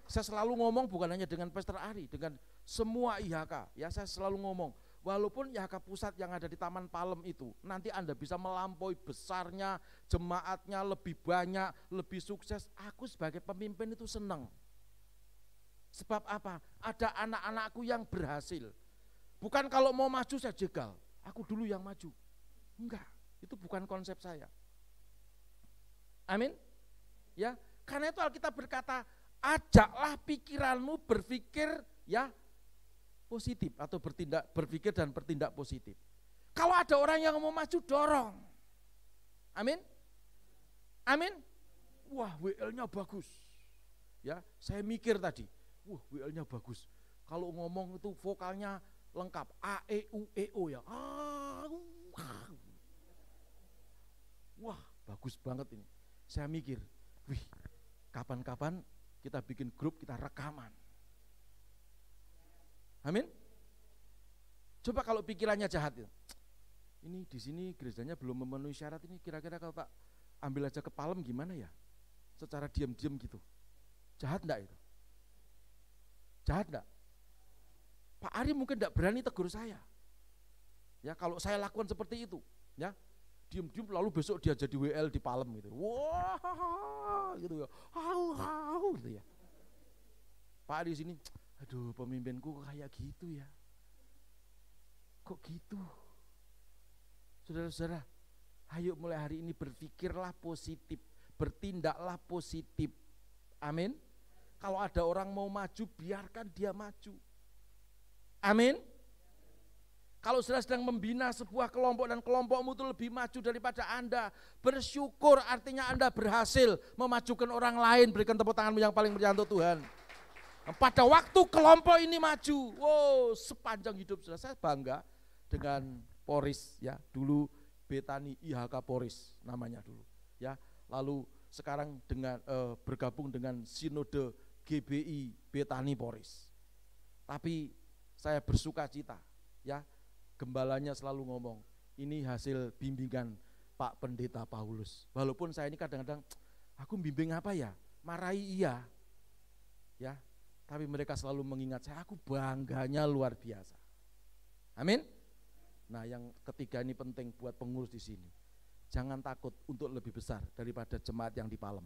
B: Saya selalu ngomong bukan hanya dengan Pastor Ari, dengan semua IHK. Ya, saya selalu ngomong, walaupun IHK pusat yang ada di Taman Palem itu, nanti Anda bisa melampaui besarnya, jemaatnya lebih banyak, lebih sukses. Aku sebagai pemimpin itu senang. Sebab apa? Ada anak-anakku yang berhasil. Bukan kalau mau maju saya jegal, aku dulu yang maju. Enggak, itu bukan konsep saya. Amin. Ya, karena itu Alkitab berkata, ajaklah pikiranmu berpikir ya positif atau berpikir dan bertindak positif. Kalau ada orang yang mau maju, dorong. Amin. Amin. Wah, WL-nya bagus. Ya, saya mikir tadi, wah, WL-nya bagus. Kalau ngomong itu vokalnya lengkap, A, E, U, E, O ya. Wah, bagus banget ini. Saya mikir, wih, kapan-kapan kita bikin grup, kita rekaman. Amin. Coba kalau pikirannya jahat ya. Ini di sini gerejanya belum memenuhi syarat ini, kira-kira kalau tak ambil aja ke Palem gimana ya? Secara diam-diam gitu. Jahat enggak itu? Jahat enggak? Pak Ari mungkin enggak berani tegur saya. Ya, kalau saya lakukan seperti itu, ya. Diam-diam lalu besok dia jadi WL di Palem gitu. Wah, gitu ya. Gitu ya. Pak Ari sini, aduh pemimpinku kayak gitu ya. Kok gitu? Saudara-saudara, ayo mulai hari ini berpikirlah positif, bertindaklah positif. Amin. Kalau ada orang mau maju, biarkan dia maju. Amin. Kalau saudara sedang membina sebuah kelompok dan kelompokmu itu lebih maju daripada Anda, bersyukur, artinya Anda berhasil memajukan orang lain. Berikan tepuk tanganmu yang paling meriah untuk Tuhan. Pada waktu kelompok ini maju, wow, sepanjang hidup saya bangga dengan Poris, ya, dulu Betani IHK Poris namanya dulu, ya. Lalu sekarang dengan bergabung dengan Sinode GBI Betani Poris. Tapi saya bersuka cita, ya. Gembalanya selalu ngomong, ini hasil bimbingan Pak Pendeta Paulus. Walaupun saya ini kadang-kadang, aku bimbing apa ya? Marahi iya, ya. Tapi mereka selalu mengingat saya, aku bangganya luar biasa. Amin. Nah, yang ketiga ini penting buat pengurus di sini. Jangan takut untuk lebih besar daripada jemaat yang di Palem.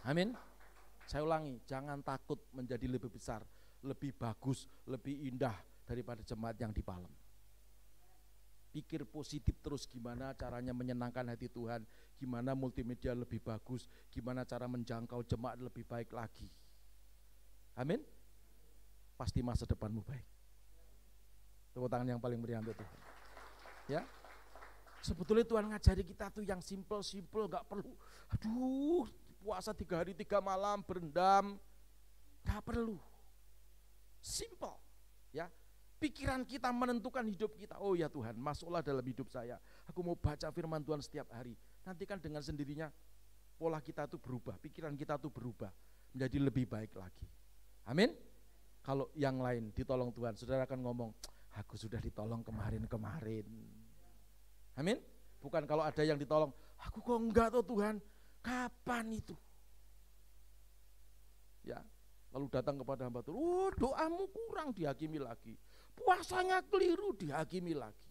B: Amin. Saya ulangi, jangan takut menjadi lebih besar, lebih bagus, lebih indah daripada jemaat yang di Palem. Pikir positif terus, gimana caranya menyenangkan hati Tuhan, gimana multimedia lebih bagus, gimana cara menjangkau jemaat lebih baik lagi. Amin. Pasti masa depanmu baik. Tepuk tangan yang paling meriah untuk Tuhan. Ya. Sebetulnya Tuhan ngajari kita tuh yang simple-simple, gak perlu aduh puasa 3 hari 3 malam berendam, gak perlu. Simple, ya. Pikiran kita menentukan hidup kita. Oh ya Tuhan, masuklah dalam hidup saya. Aku mau baca firman Tuhan setiap hari. Nanti kan dengan sendirinya pola kita tuh berubah, pikiran kita tuh berubah menjadi lebih baik lagi. Amin. Kalau yang lain ditolong Tuhan, saudara akan ngomong, aku sudah ditolong kemarin-kemarin. Amin. Bukan kalau ada yang ditolong, aku kok enggak tuh Tuhan. Kapan itu? Ya. Lalu datang kepada hamba Tuhan, doamu kurang, dihakimi lagi. Puasanya keliru, dihakimi lagi.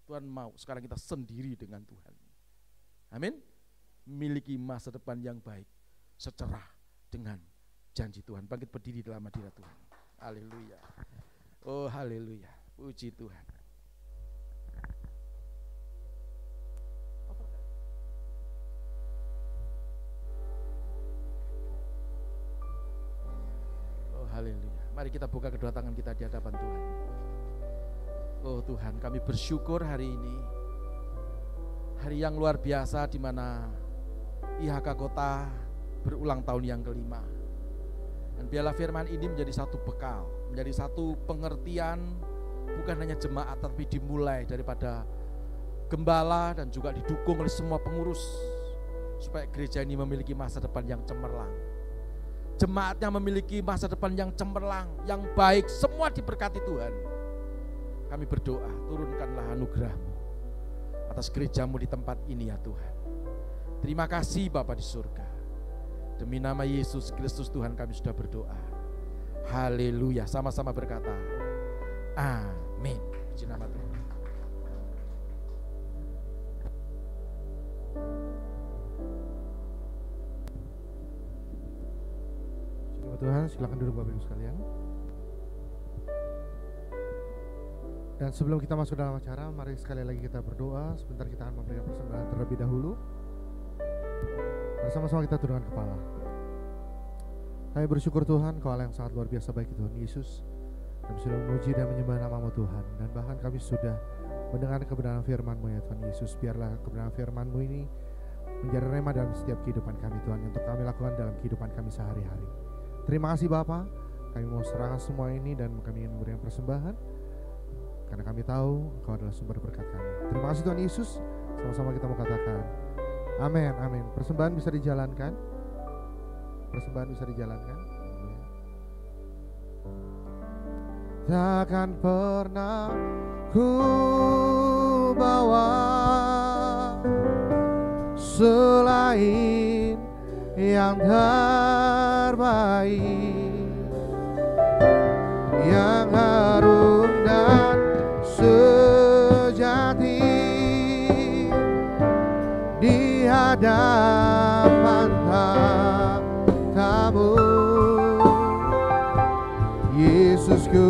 B: Tuhan mau sekarang kita sendiri dengan Tuhan. Amin. Miliki masa depan yang baik, secerah dengan janji Tuhan. Bangkit berdiri dalam hadirat Tuhan. Haleluya. Oh haleluya. Puji Tuhan. Haleluya. Mari kita buka kedua tangan kita di hadapan Tuhan. Oh Tuhan, kami bersyukur hari ini. Hari yang luar biasa di mana IHK Kota berulang tahun yang kelima. Dan biarlah firman ini menjadi satu bekal, menjadi satu pengertian bukan hanya jemaat tapi dimulai daripada gembala dan juga didukung oleh semua pengurus supaya gereja ini memiliki masa depan yang cemerlang. Jemaatnya memiliki masa depan yang cemerlang, yang baik, semua diberkati Tuhan. Kami berdoa, turunkanlah anugerah-Mu atas gereja-Mu di tempat ini ya Tuhan. Terima kasih Bapa di surga. Demi nama Yesus Kristus Tuhan kami sudah berdoa. Haleluya. Sama-sama berkata, amin. Puji nama Tuhan.
A: Tuhan, silakan duduk Bapak Ibu sekalian. Dan sebelum kita masuk dalam acara, mari sekali lagi kita berdoa. Sebentar kita akan memberikan persembahan terlebih dahulu. Bersama-sama kita tundukkan kepala. Kami bersyukur Tuhan, Kau Allah yang sangat luar biasa baik Tuhan Yesus. Kami sudah memuji dan menyembah nama-Mu Tuhan. Dan bahkan kami sudah mendengar kebenaran firman-Mu ya Tuhan Yesus. Biarlah kebenaran firman-Mu ini menjadi rema dalam setiap kehidupan kami Tuhan, untuk kami lakukan dalam kehidupan kami sehari-hari. Terima kasih Bapa, kami mau serahkan semua ini dan kami ingin memberikan persembahan karena kami tahu Engkau adalah sumber berkat kami. Terima kasih Tuhan Yesus. Sama-sama kita mau katakan amin, amin. Persembahan bisa dijalankan. Persembahan bisa dijalankan. Takkan pernah ku bawa selain yang terbaik, yang harum dan sejati di hadapan tamu. Yesusku,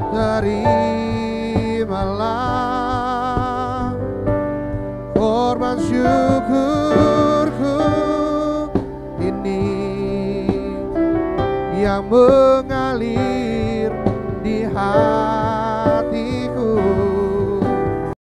A: terimalah korban syukurku ini yang mengalir di hati.